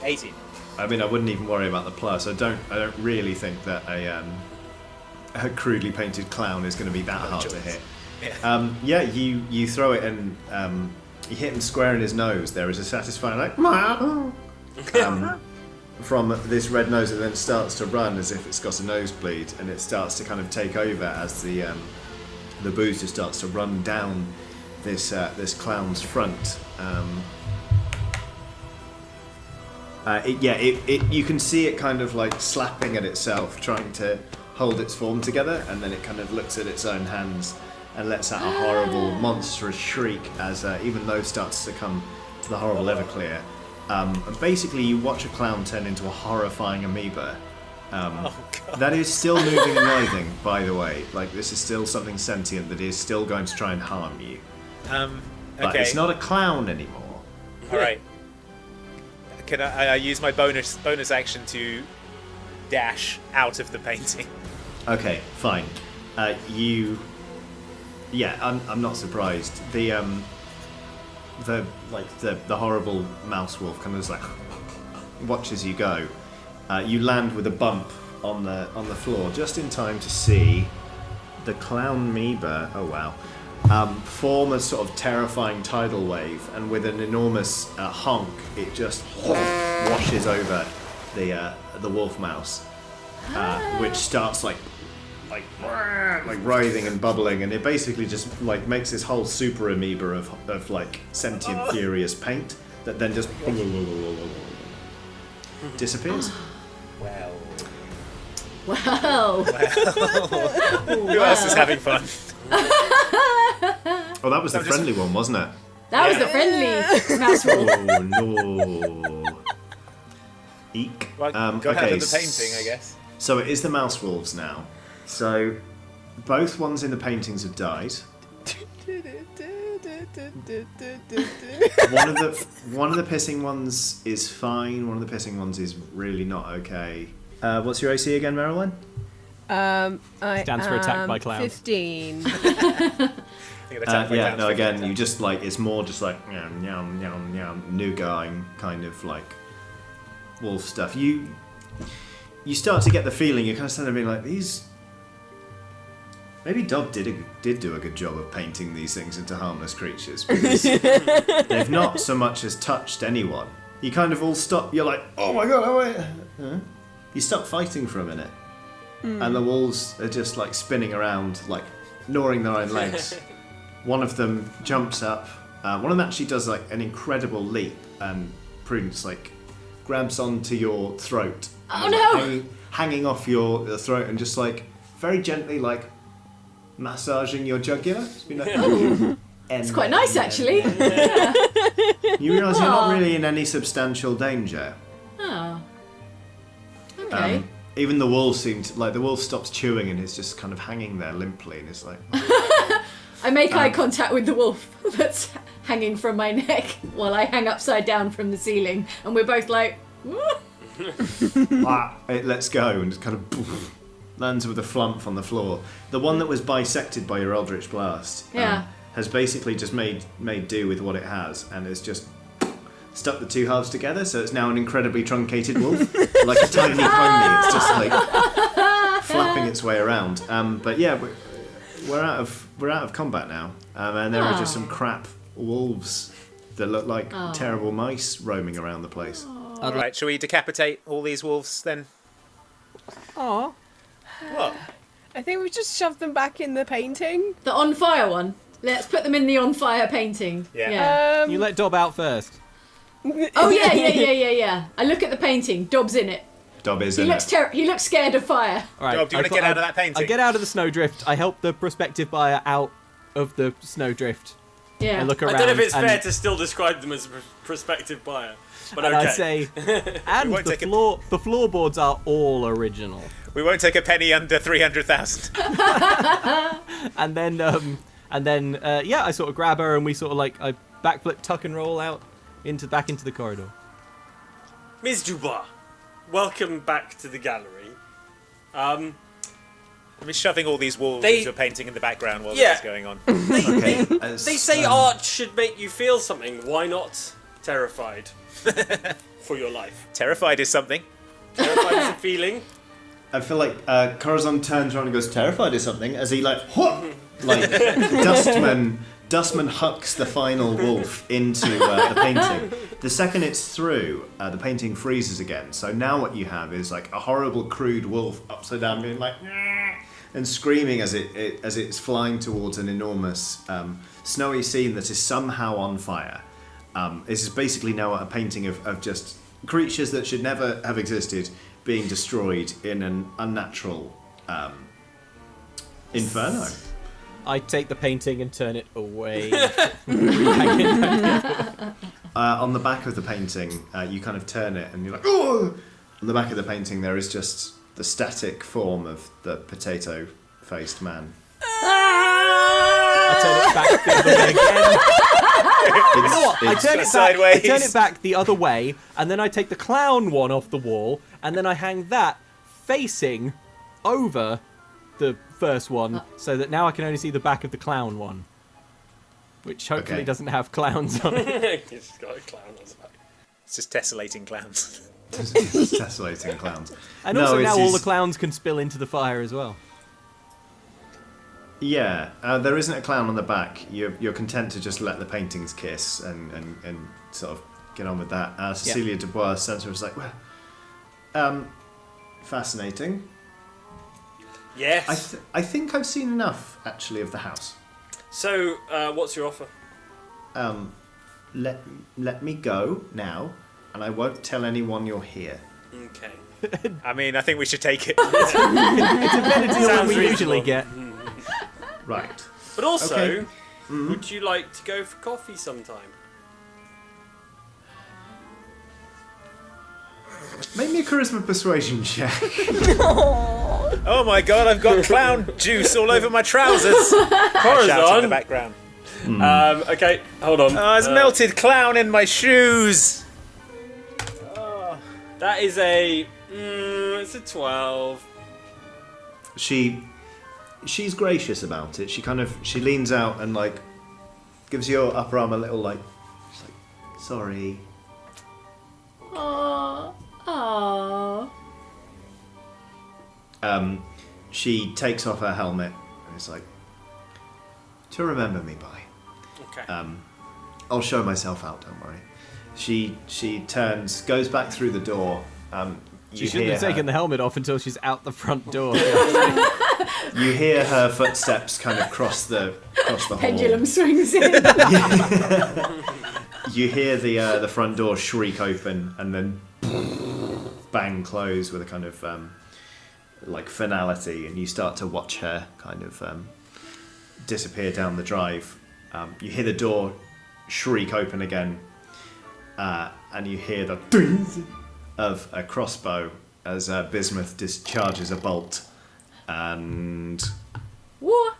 18. I mean, I wouldn't even worry about the plus. I don't really think that a crudely painted clown is going to be that hard to hit. Yeah. You throw it and you hit him square in his nose. There is a satisfying from this red nose. It then starts to run as if it's got a nosebleed, and it starts to kind of take over as the booze just starts to run down this clown's front. You can see it kind of like slapping at itself, trying to hold its form together, and then it kind of looks at its own hands and lets out a horrible, monstrous shriek as even those start to succumb to the horrible Everclear. And basically, you watch a clown turn into a horrifying amoeba. That is still moving and writhing, by the way. Like, this is still something sentient that is still going to try and harm you. But Okay. it's not a clown anymore. All right. Can I use my bonus action to dash out of the painting? Okay, fine. I'm not surprised. The horrible mouse wolf kind of just like watches you go. You land with a bump on the floor just in time to see the clown amoeba. Oh wow! Form a sort of terrifying tidal wave, and with an enormous honk, it just washes over the wolf mouse, which starts like writhing and bubbling, and it basically just like makes this whole super amoeba of like sentient furious paint that then just disappears. Well. Who else is having fun? Oh, that was the friendly one, wasn't it? That was the friendly mouse wolf. Oh no. Eek. Well, got out of the painting, I guess. So it is the mouse wolves now. So both ones in the paintings have died. One of the pissing ones is fine. One of the pissing ones is really not okay. What's your AC again, Marilyn? I Stands for attack by clown. 15. Again, you just like it's more just like yum yum yum yum nougating kind of like wolf stuff. You start to get the feeling you're kind of starting to be like these. Maybe Dob did do a good job of painting these things into harmless creatures because they've not so much as touched anyone. You kind of all stop. You're like, oh my god, oh wait. Huh? You stop fighting for a minute, and the wolves are just like spinning around, like gnawing their own legs. One of them jumps up. One of them actually does like an incredible leap, and Prudence like grabs onto your throat. Oh and, no! like, hanging off your throat and just like very gently like massaging your jugular. It's been like, It's quite nice, actually. You realise you're not really in any substantial danger. Oh. Okay. Even the wolf the wolf stops chewing and is just kind of hanging there limply, and it's like. I make eye contact with the wolf that's hanging from my neck while I hang upside down from the ceiling, and we're both like. It lets go and just kind of lands with a flump on the floor. The one that was bisected by your Eldritch Blast has basically just made do with what it has, and it's just stuck the two halves together, so it's now an incredibly truncated wolf, like a tiny pony. It's just like flapping its way around. But yeah, we're out of combat now, and there are just some crap wolves that look like terrible mice roaming around the place. All right, shall we decapitate all these wolves then? Aw. What? I think we just shoved them back in the painting. The on fire one. Let's put them in the on fire painting. Yeah. You let Dob out first. Oh yeah. I look at the painting. Dob's in it. Dob is He in looks it. he looks scared of fire. All right. Dob, do you want to get out of that painting? I get out of the snowdrift. I help the prospective buyer out of the snowdrift. Yeah. I look around. I don't know if it's and, fair to still describe them as a prospective buyer, but and okay. I say, and won't take the floorboards are all original. We won't take a penny under 300,000. And then I sort of grab her and we sort of like I backflip, tuck and roll out back into the corridor. Ms. Dubois, welcome back to the gallery. I'm shoving all these wolves They- into a painting in the background while Yeah. this is going on. Okay. They say art should make you feel something. Why not terrified for your life? Terrified is something. Terrified is a feeling. I feel like Corazon turns around and goes, terrified or something, as he like Dustman hucks the final wolf into the painting. The second it's through, the painting freezes again. So now what you have is like a horrible, crude wolf upside down, being like, "Nyeh," and screaming as it's flying towards an enormous snowy scene that is somehow on fire. This is basically now a painting of just creatures that should never have existed being destroyed in an unnatural inferno. I take the painting and turn it away. On the back of the painting, you kind of turn it and you're like, oh! On the back of the painting, there is just the static form of the potato-faced man. I turn it back the other way again. You know what? I turn it back. sideways. I turn it back the other way, and then I take the clown one off the wall, and then I hang that facing over the first one, so that now I can only see the back of the clown one, which hopefully Okay. doesn't have clowns on it. He's got a clown on his back. It's just tessellating clowns. It's tessellating clowns. And No, also it's now all his- the clowns can spill into the fire as well. Yeah, there isn't a clown on the back. You're content to just let the paintings kiss and sort of get on with that. Cecilia Dubois, centre, was like, well, fascinating. Yes. I think I've seen enough, actually, of the house. So, what's your offer? Let me go now, and I won't tell anyone you're here. Okay. I mean, I think we should take it. It's a better deal than Sounds we usually reasonable. get. Right. But also, Okay. would you like to go for coffee sometime? Make me a charisma persuasion check. Oh my god, I've got clown juice all over my trousers. I shout in the Corazon. background. Okay, hold on. Oh, there's melted clown in my shoes. That is a. It's a 12. She's gracious about it. She leans out and like gives your upper arm a little like, she's like, sorry. Aww. Aww. She takes off her helmet and is like, to remember me by. Okay. I'll show myself out. Don't worry. She turns, goes back through the door. She shouldn't have taken the helmet off until she's out the front door. You hear her footsteps kind of cross the hall. Pendulum swings in. You hear the front door shriek open and then bang close with a kind of like finality, and you start to watch her kind of disappear down the drive. You hear the door shriek open again, and you hear the ding of a crossbow as Bismuth discharges a bolt. And What?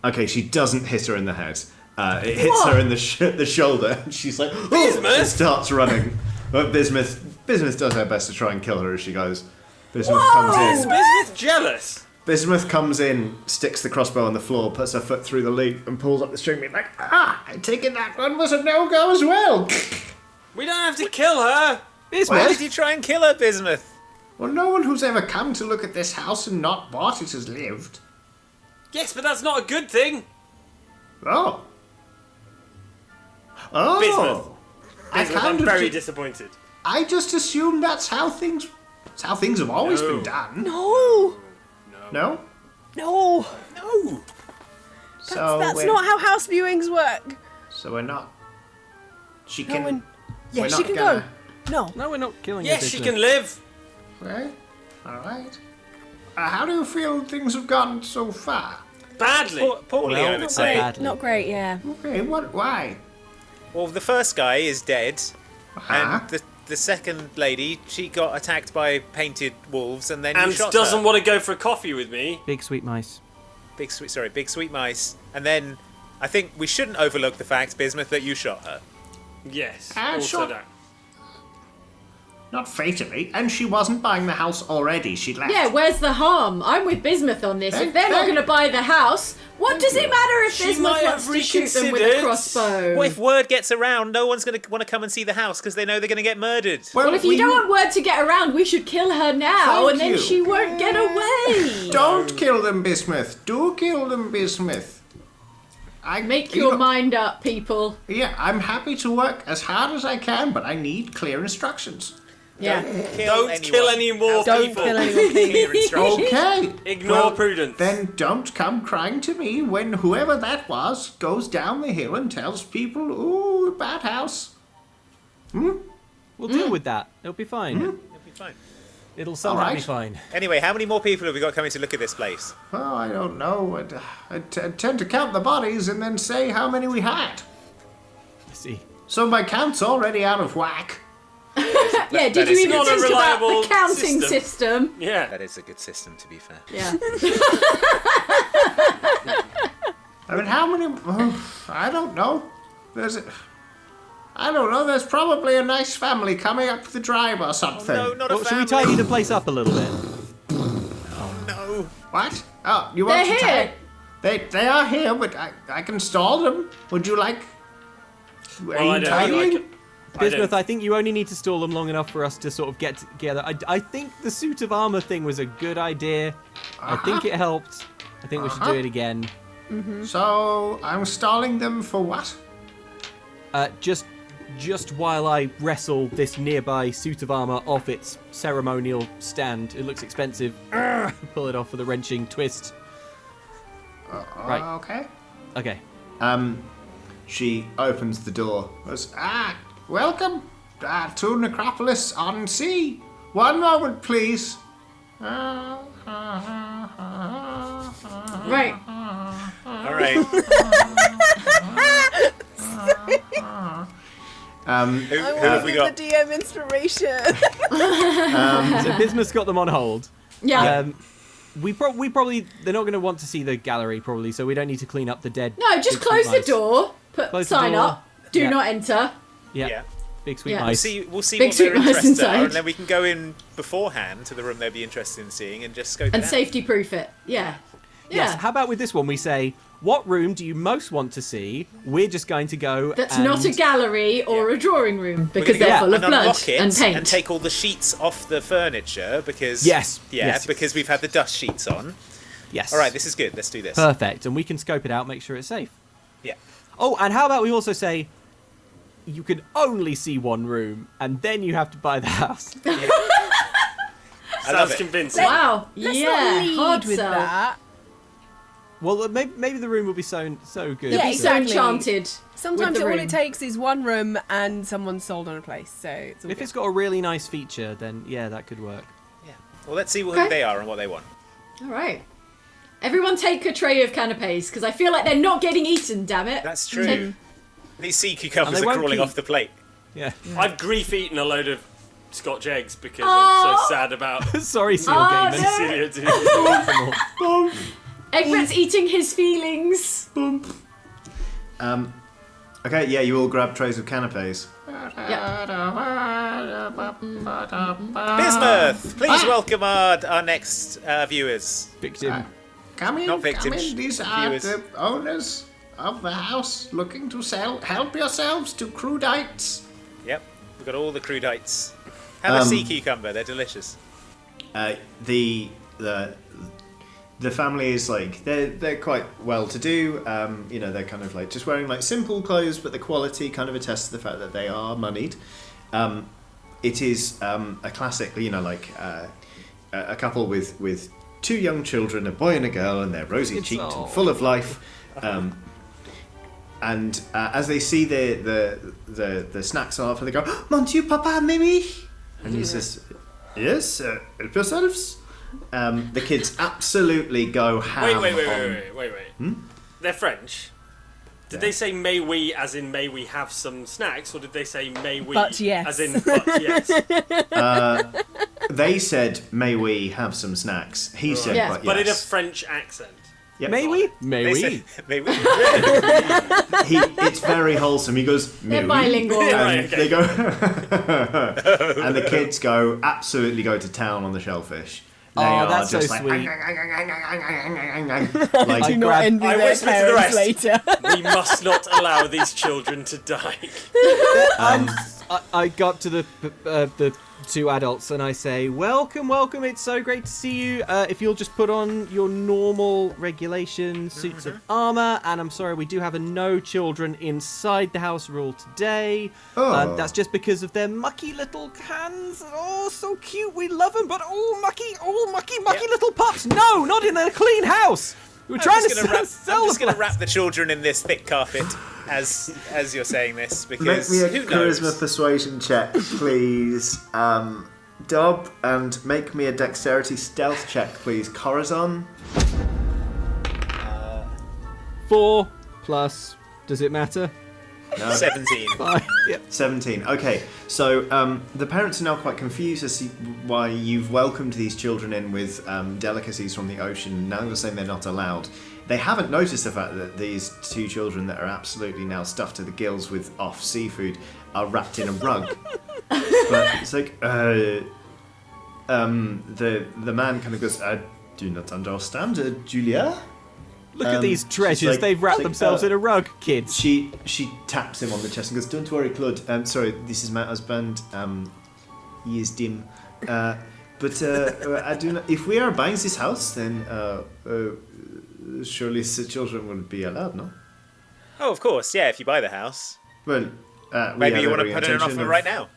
okay, she doesn't hit her in the head. It hits her in the shoulder, and she's like, "Oh!" Bismuth! and starts running. But Bismuth does her best to try and kill her as she goes. Bismuth comes Is in. Bismuth jealous? Bismuth comes in, sticks the crossbow on the floor, puts her foot through the loop, and pulls up the string, being like, I take it that one was a no-go as well. We don't have to kill her. Why did you try and kill her, Bismuth? Well, no one who's ever come to look at this house and not bought it has lived. Yes, but that's not a good thing. Oh. Oh. Bismuth. I Bismuth, kind I'm of very ju- disappointed. I just assumed that's how things have always No. been done. No, No? no, No. So that's we're, not how house viewings work. So we're not. She No can. one. Yeah, we're she not can gonna- go. No. No, we're not killing her. Yes, she Bismuth. can live. Right. All right. How do you feel things have gone so far? Badly. Poorly, Well, I would not say. great. Badly. Not great. Yeah. Okay. What? Why? Well, the first guy is dead, Huh? and the second lady, she got attacked by painted wolves, and then you And shot doesn't her. want to go for a coffee with me. Big sweet mice. Big sweet mice. And then I think we shouldn't overlook the fact, Bismuth, that you shot her. Yes. Ah, also sure. that. Not fatally. And she wasn't buying the house already. She'd left. Yeah, where's the harm? I'm with Bismuth on this. If they're not going to buy the house, what does it matter if She Bismuth might wants have to shoot them with a reconsidered. crossbow? Well, if word gets around, no one's going to want to come and see the house because they know they're going to get murdered. Well, if you don't want word to get around, we should kill her now, Thank and then you. she won't get away. Don't kill them, Bismuth. Do kill them, Bismuth. Make your mind up, people. Yeah, I'm happy to work as hard as I can, but I need clear instructions. Yeah. Don't kill any more Don't people. kill anyone, please. Clear instructions. Okay. Ignore prudence. Then don't come crying to me when whoever that was goes down the hill and tells people, ooh, bad house. We'll deal with that. It'll be fine. It'll be fine. It'll somehow Alright. be fine. Anyway, how many more people have we got coming to look at this place? Oh, I don't know. I tend to count the bodies and then say how many we had. I see. So my count's already out of whack. Yeah, did that you is even not a think about the reliable counting system. system? Yeah. That is a good system, to be fair. Yeah. I mean, how many? I don't know. I don't know. There's probably a nice family coming up the drive or something. No, not a Well, should we family. tidy the place up a little bit? No. What? Oh, you want They're to here. They are here, but I can stall them. Would you like? Well, I don't think I can. Bismuth, I think you only need to stall them long enough for us to sort of get together. I think the suit of armor thing was a good idea. I think it helped. I think we should do it again. So I'm stalling them for what? Just while I wrestle this nearby suit of armor off its ceremonial stand. It looks expensive. Pull it off with a wrenching twist. Right. Okay. Okay. She opens the door. Goes, welcome to Necropolis on sea. One moment, please. Right. All right. Who have we got? The DM inspiration. So Bismuth's got them on hold. Yeah. We probably they're not going to want to see the gallery probably, so we don't need to clean up the dead. No, just big close sweet the mice. door. Put Close the sign door. up. Do Yeah. not enter. Yeah. Big sweet Yeah. mice. We'll see Big what their sweet mice interests are, inside. and then we can go in beforehand to the room they'd be interested in seeing and just scope And it out. safety proof it. Yeah. Yes. Yeah. How about with this one? We say, what room do you most want to see? We're just going to go. That's and... not a gallery or Yeah. a drawing room We're because gonna they're go full of blood unlock it and paint. and take all the sheets off the furniture because Yes. yeah, Yes. because we've had the dust sheets on. Yes. All right, this is good. Let's do this. Perfect, and we can scope it out, make sure it's safe. Yeah. Oh, and how about we also say, you can only see one room, and then you have to buy the house. I love Sounds it. convincing. Wow. Let's yeah. not lead Hard with sell. that. Well, maybe the room will be so good. Yeah, Be so exactly. enchanted. Sometimes with the all room. it takes is one room and someone's sold on a place. So it's all If good. it's got a really nice feature, then yeah, that could work. Yeah. Well, let's see who Okay. they are and what they want. All right. Everyone take a tray of canapes because I feel like they're not getting eaten, damn it. That's true. Take- These sea And cucumbers they are won't crawling keep- off the plate. Yeah. I've grief eaten a load of Scotch eggs because Oh. I'm so sad about Sorry, Seal Oh, Gamers. no. Cecilia doing. Egbert's eating his feelings. Okay, yeah, you all grab trays of canapes. Bismuth, please welcome our next viewers. Victim. Come in, Not victims, come in. These are viewers. the owners of the house looking to sell. Help yourselves to crudites. Yep, we've got all the crudites. Have a sea cucumber, they're delicious. The family is like they're quite well to do. You know, they're kind of like just wearing like simple clothes, but the quality kind of attests to the fact that they are moneyed. It is a classic, you know, like a couple with two young children, a boy and a girl, and they're rosy cheeked It's all- and full of life. And as they see the snacks off, and they go, "Mon Dieu, Papa, Mimi," and he says, "Yes, help yourselves." The kids absolutely go ham. Wait. They're French. Did they say may we as in may we have some snacks, or did they say may we But yes. as in but yes? They said, "May we have some snacks?" He said, Yeah. "But yes." But in a French accent. Yep. May we? They say, may we? It's very wholesome. He goes, They're "May we?" bilingual. And Right, okay. they go, and the kids absolutely go to town on the shellfish. They Oh, are that's so just like, sweet. like, Do not grab- envy I their whisper to the parents rest. later. We must not allow these children to die. I got to the two adults and I say, welcome, welcome, it's so great to see you. If you'll just put on your normal regulation suits of armour, and I'm sorry, we do have a no children inside the house rule today. Oh. That's just because of their mucky little hands. Oh, so cute, we love them, but mucky little pups. No, not in a clean house. We're trying to I'm sell just the going to place. wrap the children in this thick carpet as you're saying this, make because me a who charisma knows? persuasion check, please. Dob, and make me a dexterity stealth check, please. Corazon. 4 plus, does it matter? No. 17. 5. Yep. 17. Okay, so the parents are now quite confused as to why you've welcomed these children in with delicacies from the ocean. Now you're saying they're not allowed. They haven't noticed the fact that these two children that are absolutely now stuffed to the gills with off seafood are wrapped in a rug. But it's like, the man kind of goes, I do not understand, Julia. Look at these she's treasures. like- They've wrapped she's like, themselves in a rug, kids. She taps him on the chest and goes, "Don't worry, Claude. Sorry, this is my husband. He is dim. But I do not. If we are buying this house, then surely the children will be allowed, no? Oh, of course, yeah, if you buy the house. Well, Maybe you want to put in an offer right now.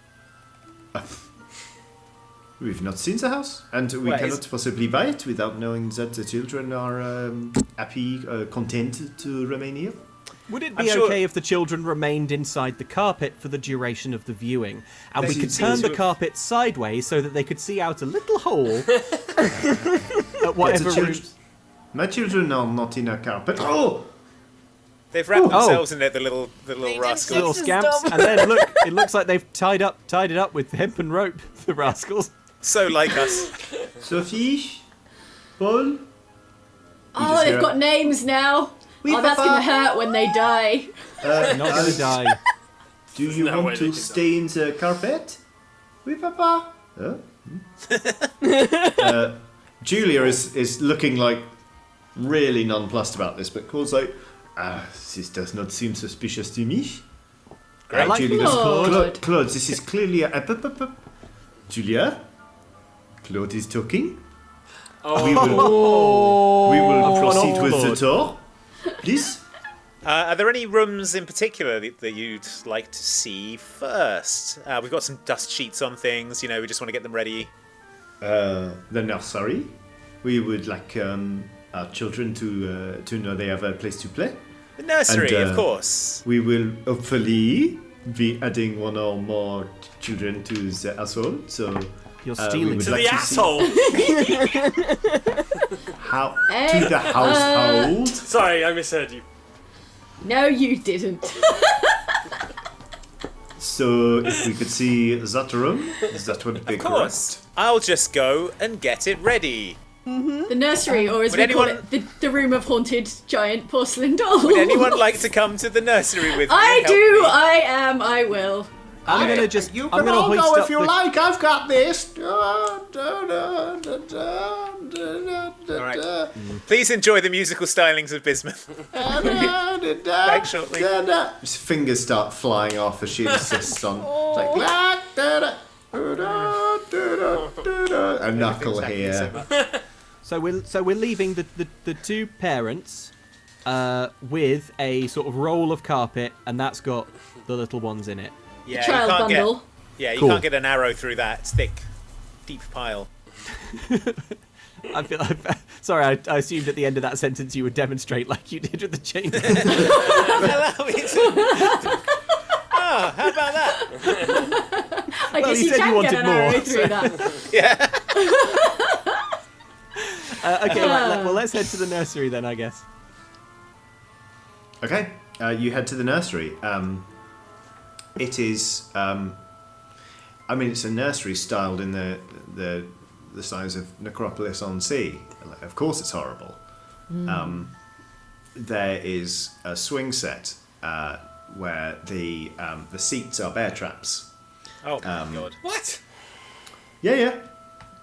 We've not seen the house, and we Well, cannot possibly buy it without knowing that the children are happy, content to remain here. Would it I'm be sure- okay if the children remained inside the carpet for the duration of the viewing? And we They could seem turn to the have- carpet sideways so that they could see out a little hole at But whatever the children, rooms. my children are not in a carpet. Oh! They've wrapped Oh. themselves in it, the little rascals. just- Little This is scamps. dumb. And then look, it looks like they've tied it up with hempen rope, the rascals. So like us. Sophie? Paul? Oh, just they've hear- got names now. Oui, Oh, that's papa. gonna hurt when they die. Not gonna die. Do you no way want they to can stay in the carpet? Oui, papa. Julia is looking like really nonplussed about this, but Claude's like, this does not seem suspicious to me. I like Julia goes, Claude. Claude, this is clearly Julia? Claude is talking. Oh, We will proceed with the Claude. tour. Please. Are there any rooms in particular that you'd like to see first? We've got some dust sheets on things, we just want to get them ready. The nursery. We would like our children to know they have a place to play. The nursery, And, of course. We will hopefully be adding one or more children to the household. So You're we stealing. would to like the see asshole. how to the household. Sorry, I misheard you. No, you didn't. So if we could see that room, that would be Of course. correct. I'll just go and get it ready. The nursery, or as Would we call anyone- it, the room of haunted giant porcelain dolls. Would anyone like to come to the nursery with me? I and help do. me? I will. I'm gonna just. You I'm can gonna all hoist go up if you the- like. I've got this. Alright. Please enjoy the musical stylings of Bismuth. Back shortly. His fingers start flying off as she insists on. It's like, a knuckle here. So we're leaving the two parents with a sort of roll of carpet, and that's got the little ones in it. Yeah, Child you can't bundle. you Cool. can't get an arrow through that. It's thick, deep pile. I feel sorry. I assumed at the end of that sentence you would demonstrate like you did with the chain. Allow me to. Oh, how about that? I Well, guess you you said you can wanted get an arrow more, through that. Yeah. Okay, right, well let's head to the nursery then, I guess. Okay, you head to the nursery. It is. I mean, it's a nursery styled in the size of Necropolis on Sea. Of course, it's horrible. there is a swing set where the seats are bear traps. Oh my god. What? Yeah.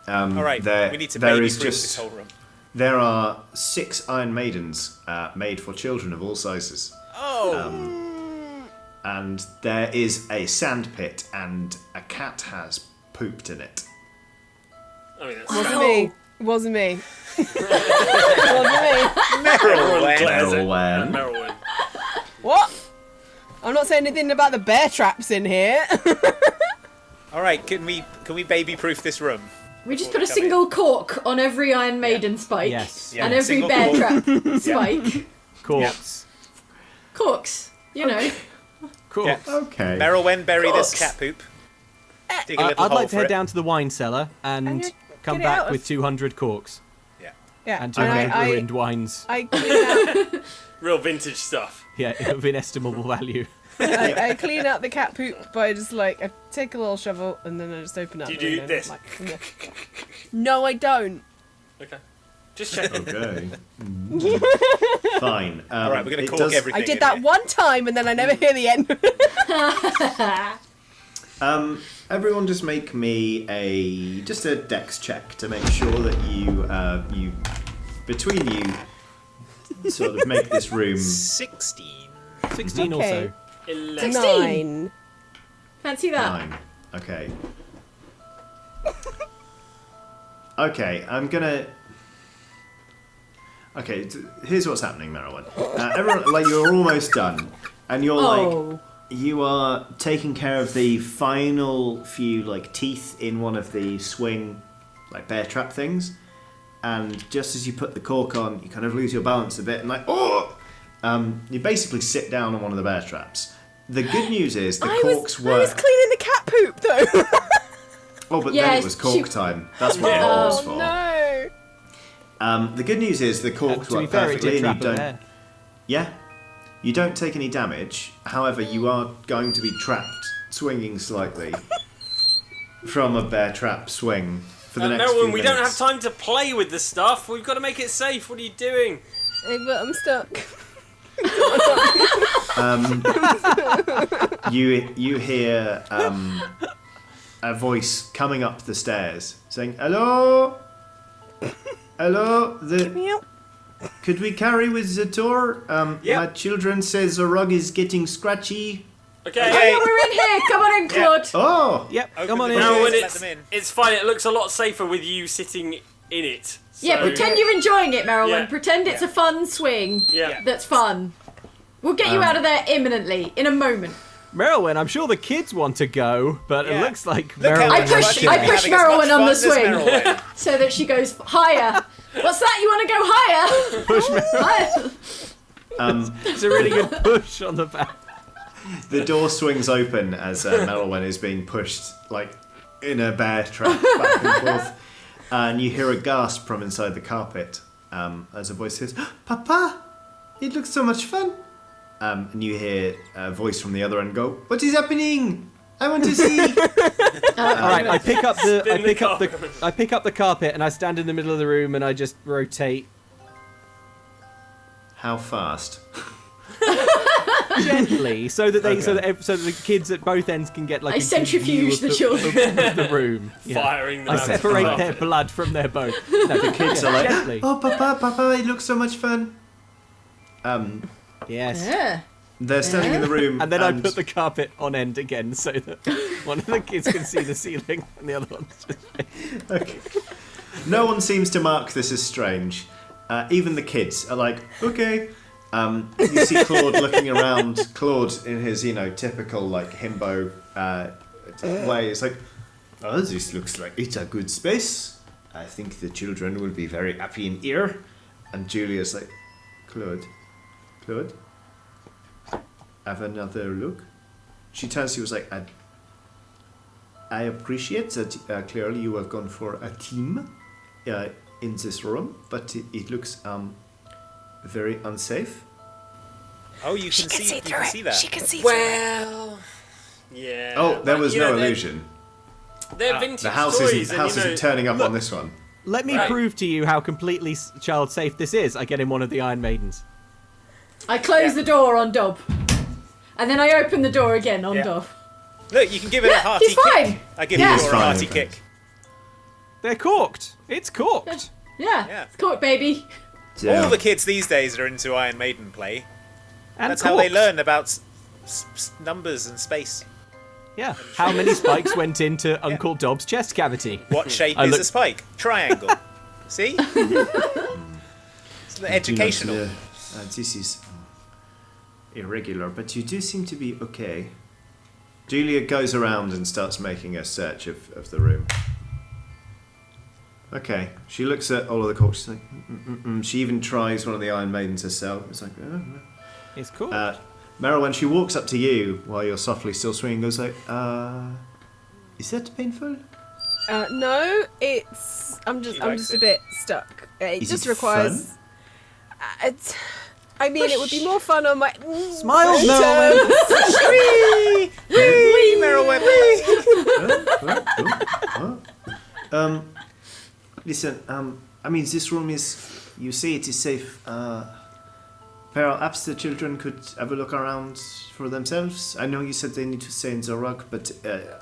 All right, there, we need to there baby is proof just this whole room. there are 6 Iron Maidens made for children of all sizes. Oh. And there is a sand pit, and a cat has pooped in it. I mean, that's Wasn't me. It wasn't me. Wasn't me. Merylwen. glares at Merylwen. Merylwen. What? I'm not saying anything about the bear traps in here. All right, can we baby proof this room? We just put a single cork on every Iron Maiden spike. Yes. Yeah, And every single bear cork. trap spike. Corks. Corks. You know. Corks. Yeah. Okay. Merylwen, bury this Corks. cat poop. Dig a little I'd hole like to for head it. down to the wine cellar and Get come it out back of- with 200 corks Yeah. and Okay. 200 ruined wines. I clean out. Real vintage stuff. Yeah, of inestimable value. I clean out the cat poop by just like I take a little shovel and then I just open up. Do you the do window, this? like, yeah. No, I don't. Okay. Just checking. Okay. Fine. All right, we're going it to cork does- everything. I did in that here. one time and then I never hear the end. Everyone, just make me a dex check to make sure that you between you sort of make this room. 16. 16 Okay. or 11. 16. Fancy that. 9. Okay. Okay, I'm gonna. Okay, here's what's happening, Merylwen. Everyone, like, you're almost done, and you're like, you are taking care of the final few like teeth in one of the swing, like bear trap things, and just as you put the cork on, you kind of lose your balance a bit, and like, you basically sit down on one of the bear traps. The good news is the corks I work. was cleaning the cat poop though. Oh, but Yeah, then it was cork she- time. That's what Yeah. the hole was Oh for. no. The good news is the corks to be work fair, it perfectly, did and trap you a don't. bear. Yeah, you don't take any damage. However, you are going to be trapped, swinging slightly from a bear trap swing for the next few Merylwen, we don't have minutes. time to play with the stuff. We've got to make it safe. What are you doing? Hey, but I'm stuck. You hear a voice coming up the stairs saying, "Hello, hello. Meow. Could we carry with the tour? My children says the rug is getting scratchy." Okay. Okay. Oh, we're in here. Come on in, Claude. Oh, Yep, Open come on the in. door. Merylwen, Let it's, them in. it's fine. It looks a lot safer with you sitting in it. Yeah, So- pretend you're enjoying it, Merylwen. Yeah. Pretend it's a fun swing. Yeah. That's fun. We'll get you out of there imminently, in a moment. Merylwen, I'm sure the kids want to go, but it Yeah. looks like Look Merylwen I how push- wants much to I go. push having as much Merylwen on fun the as swing. Merylwen. So that she goes higher. What's that? You want to go higher? Push Merylwen. Higher. It's a really good push on the back. the door swings open as Merylwen is being pushed like in a bear trap back and forth, and you hear a gasp from inside the carpet as a voice says, "Papa, it looks so much fun." And you hear a voice from the other end go, "What is happening? I want to see." All right, I pick up the Spin the carpet. I pick up the carpet and I stand in the middle of the room and I just rotate How fast? gently so that they so Okay. that the kids at both ends can get like I a good centrifuge view the children. of the room. Yeah. Firing them I out of the separate carpet. their blood from their bone. No, the kids So like, gently. "Oh, Papa, it looks so much fun." Yes. Yeah. They're standing in the room, And then I put the carpet on end again so that one of the kids can see the ceiling and the other one's just... Okay. No one seems to mark this as strange. Even the kids are like, "Okay." You see Claude looking around. Claude, in his typical like himbo way, is like, "Oh, this looks like it's a good space. I think the children will be very happy in here." And Julia's like, Claude, have another look." She turns to you, was like, I appreciate that clearly you have gone for a team in this room, but it looks very unsafe." Oh, you can see that. can see Well, yeah. Oh, there but, was you no know, illusion. They're vintage The house toys, isn't and, turning up on this one. Let me prove to you how completely child safe this is. I get in one of the Iron Maidens. I close the door on Dob. And then I open the door again on Dob. Look, you can give it a hearty he's fine. kick. I give Yeah. the He's door a fine, hearty thanks. kick. They're corked. It's corked. Yeah. Caught, baby. Yeah. All the kids these days are into Iron Maiden play. And That's how they corked. learn about numbers and space. Yeah. How many spikes went into Uncle Dob's chest cavity? What shape I is look- a spike? Triangle. See? It's educational. This is irregular, but you do seem to be okay. Julia goes around and starts making a search of the room. Okay, she looks at all of the corpses. She's like, She even tries one of the Iron Maidens herself. It's like, It's cool. Meryl, when she walks up to you while you're softly still swinging, goes like, is that painful? No, it's. I'm just likes a it. bit stuck. It Is just it requires. fun? It's. I mean, it would be more fun on my. Smiles, own Merwin. Merrill. Listen, I mean, this room is. You say it is safe. Perhaps the children could have a look around for themselves. I know you said they need to stay in the rug, but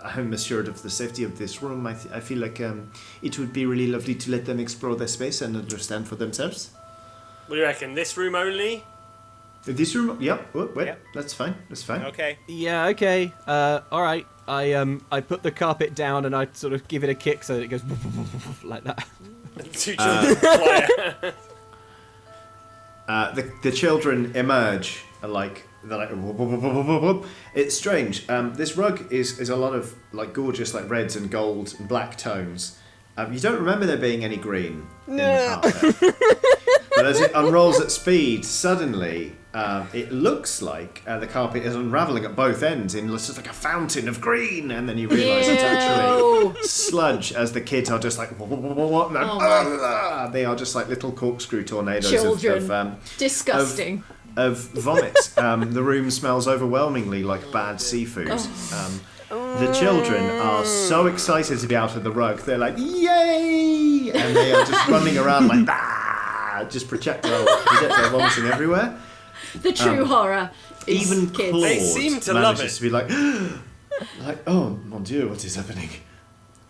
I'm assured of the safety of this room. I feel like it would be really lovely to let them explore their space and understand for themselves. What do you reckon? This room only? This room? Yep. Oh, wait, Yep. that's fine. That's fine. Okay. Yeah. Okay. All right. I put the carpet down and I sort of give it a kick so that it goes like that. Two children fly out. The children emerge and they're like whoop, whoop, whoop, whoop, whoop, whoop. It's strange. This rug is a lot of like gorgeous like reds and gold and black tones. You don't remember there being any green in the carpet. But as it unrolls at speed, suddenly it looks like the carpet is unravelling at both ends in just like a fountain of green, and then you realise it's actually sludge as the kids are just like they are just like little corkscrew tornadoes Children. of Disgusting. of vomit. The room smells overwhelmingly like bad seafood. The children are so excited to be out of the rug. They're like, yay! And they are just running around like, just projectile vomiting everywhere. The true horror is Even kids. Claude They seem to love manages it. to be like, oh, mon Dieu, what is happening?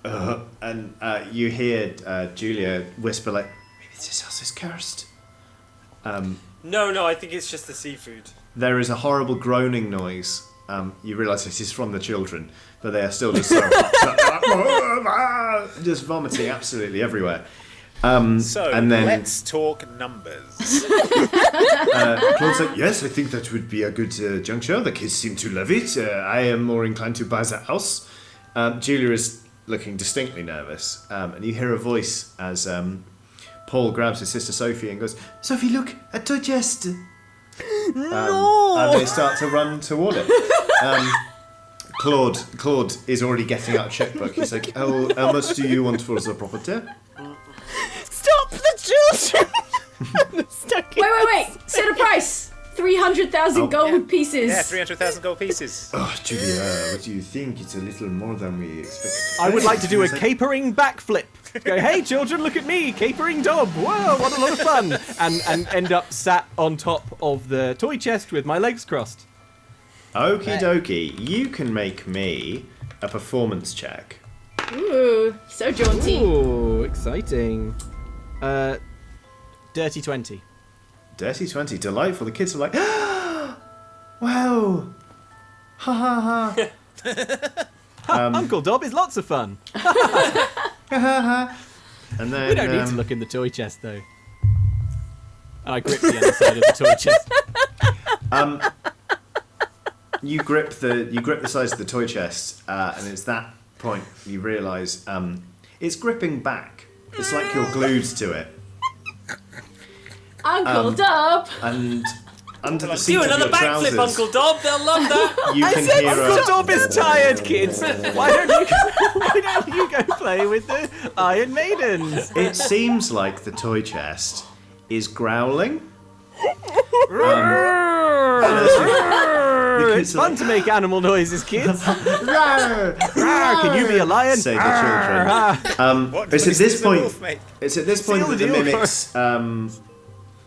And you hear Julia whisper like, maybe this house is cursed. No, I think it's just the seafood. There is a horrible groaning noise. You realise this is from the children, but they are still just so just vomiting absolutely everywhere. So, and then let's talk numbers. Claude's like, yes, I think that would be a good juncture. The kids seem to love it. I am more inclined to buy the house. Julia is looking distinctly nervous, and you hear a voice as Paul grabs his sister Sophie and goes, Sophie, look, a toy chest. And they start to run toward it. Claude is already getting out a checkbook. He's like, how much do you want for the property? Stop the children! Wait. Set a price. 300,000 gold pieces. Yeah, 300,000 gold pieces. Oh, Julia, what do you think? It's a little more than we expected. I would like to do a He's like, capering backflip. Go, hey children, look at me, capering Dob. Whoa, what a lot of fun! And end up sat on top of the toy chest with my legs crossed. Okie dokie, you can make me a performance check. Ooh, so jaunty. Ooh, exciting. Dirty 20. Dirty 20, delightful. The kids are like, wow, ha ha ha. Uncle Dob is lots of fun. And then We don't need to look in the toy chest though. And I grip the other side of the toy chest. You grip the size of the toy chest, and it's that point you realise it's gripping back. It's like you're glued to it. Uncle Dub. And under the seat Do of another your backflip, trousers, Uncle Dob. They'll love that. you can hear Uncle a, Dob is tired, kids. Why don't you go play with the Iron Maidens? It seems like the toy chest is growling. It's fun to make animal noises, kids. Can you be a lion? Say the children. What It's at noises this does a point. wolf make? It's at this point Seal that the the deal. mimic's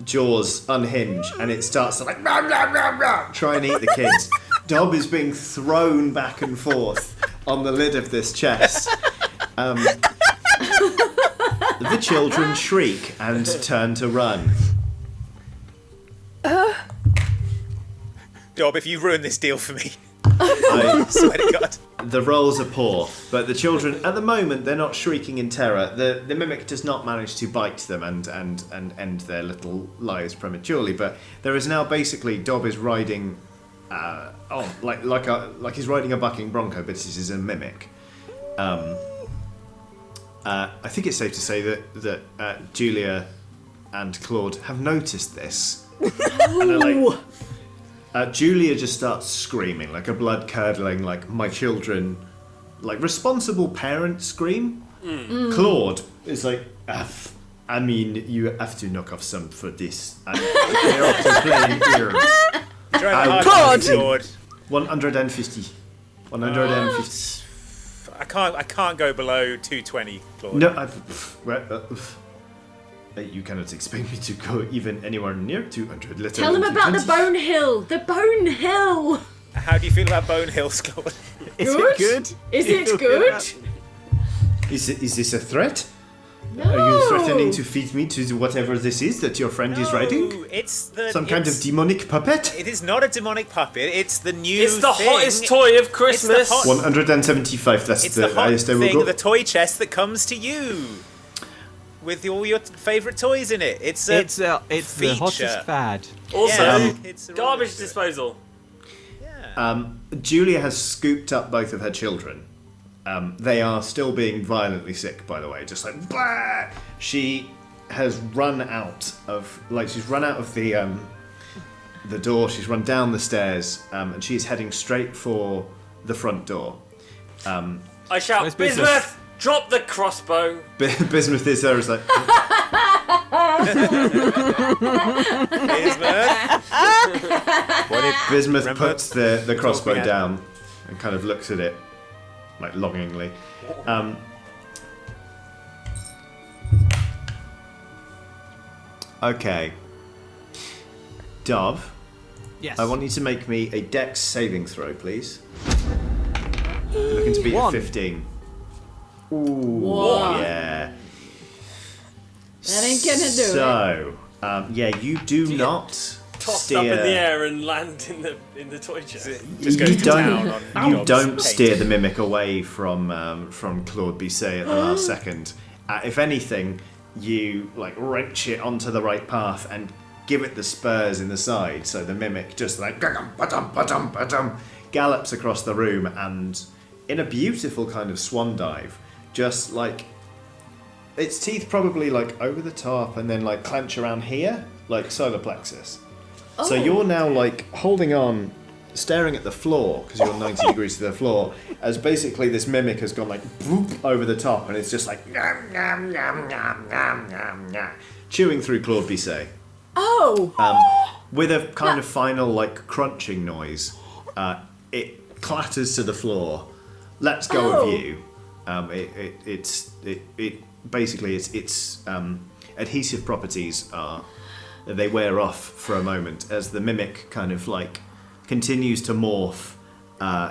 jaws unhinge and it starts to like rah, rah, rah, rah, try and eat the kids. Dob is being thrown back and forth on the lid of this chest. The children shriek and turn to run. Dob, if you ruin this deal for me, I, swear to God. the rolls are poor, but the children, at the moment, they're not shrieking in terror. The mimic does not manage to bite them and end their little lives prematurely. But there is now basically Dob is riding, like he's riding a bucking bronco, but this is a mimic. I think it's safe to say that Julia and Claude have noticed this. And they're like, Julia just starts screaming, like a blood-curdling, like, my children, like, responsible parent scream. Claude is like, I mean, you have to knock off some for this. They're up to playing here. Claude! 150. 150. I can't go below 220, Claude. No, you cannot expect me to go even anywhere near 200. Let Tell them alone about the 220. Bone Hill. The Bone Hill. How do you feel about Bone Hills, Claude? Is it good? Is You it feel good? about- Is this a threat? No. Are you threatening to feed me to whatever this is that your friend is riding? No, it's the Some kind of demonic puppet? It is not a demonic puppet. It's the new. It's the thing. hottest toy of Christmas. hot- 175, that's It's the the hot highest I will thing, go. the toy chest that comes to you with all your favourite toys in it. It's It's the feature. hottest fad. Also, Yeah, it's a garbage roller disposal. Julia has scooped up both of her children. They are still being violently sick, by the way, just like blah! She has run out of the door. She's run down the stairs, and she's heading straight for the front door. I shout, Where's Bismuth, Bismuth? drop the crossbow. Bismuth is there, is like, Bismuth. What did Bismuth Remember puts the crossbow talking at- down and kind of looks at it, like longingly. Okay. Dove, Yes. I want you to make me a dex saving throw, please. You're looking to beat a One. 15. Ooh, Whoa. yeah. That ain't gonna do it. So, yeah, you do not Tossed steer. up in the air and land in the toy chest. Just go You to town don't. on You Dob's don't paint. steer the mimic away from Claude Bisset at the last second. If anything, you like wrench it onto the right path and give it the spurs in the side, so the mimic just like gallops across the room and, in a beautiful kind of swan dive, just like its teeth probably like over the top and then like clench around here, like solar plexus. So you're now like holding on, staring at the floor because you're 90 degrees to the floor, as basically this mimic has gone like boop over the top and it's just like yum, yum, yum, yum, yum, yum, yum, chewing through Claude Bisset. Oh. With a kind of final like crunching noise, it clatters to the floor, lets go Oh. of you. It basically its adhesive properties are, they wear off for a moment as the mimic kind of like continues to morph.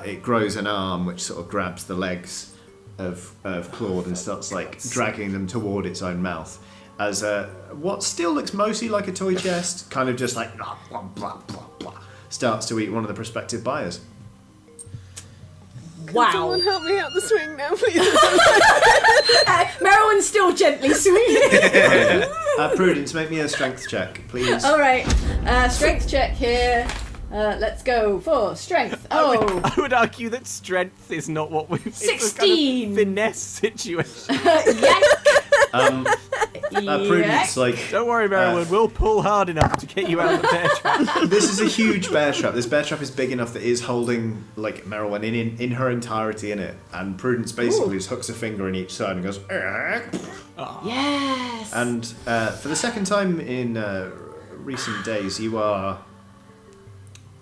It grows an arm which sort of grabs the legs of Claude and starts like dragging them toward its own mouth. As what still looks mostly like a toy chest, kind of just like blah, blah, blah, blah, blah, starts to eat one of the prospective buyers. Wow. Someone help me out the swing now, please. Meryl's still gently swinging. Prudence, make me a strength check, please. All right. Strength check here. Let's go for strength. Oh. I would argue that strength is not what we've. It's a kind 16. of finesse situation. Yank. Prudence, like Don't worry, Marilyn. We'll pull hard enough to get you out of the bear trap. this is a huge bear trap. This bear trap is big enough that it is holding like Merylwen in her entirety in it, and Prudence basically just hooks a finger in each side and goes. Yes. And for the second time in recent days, you are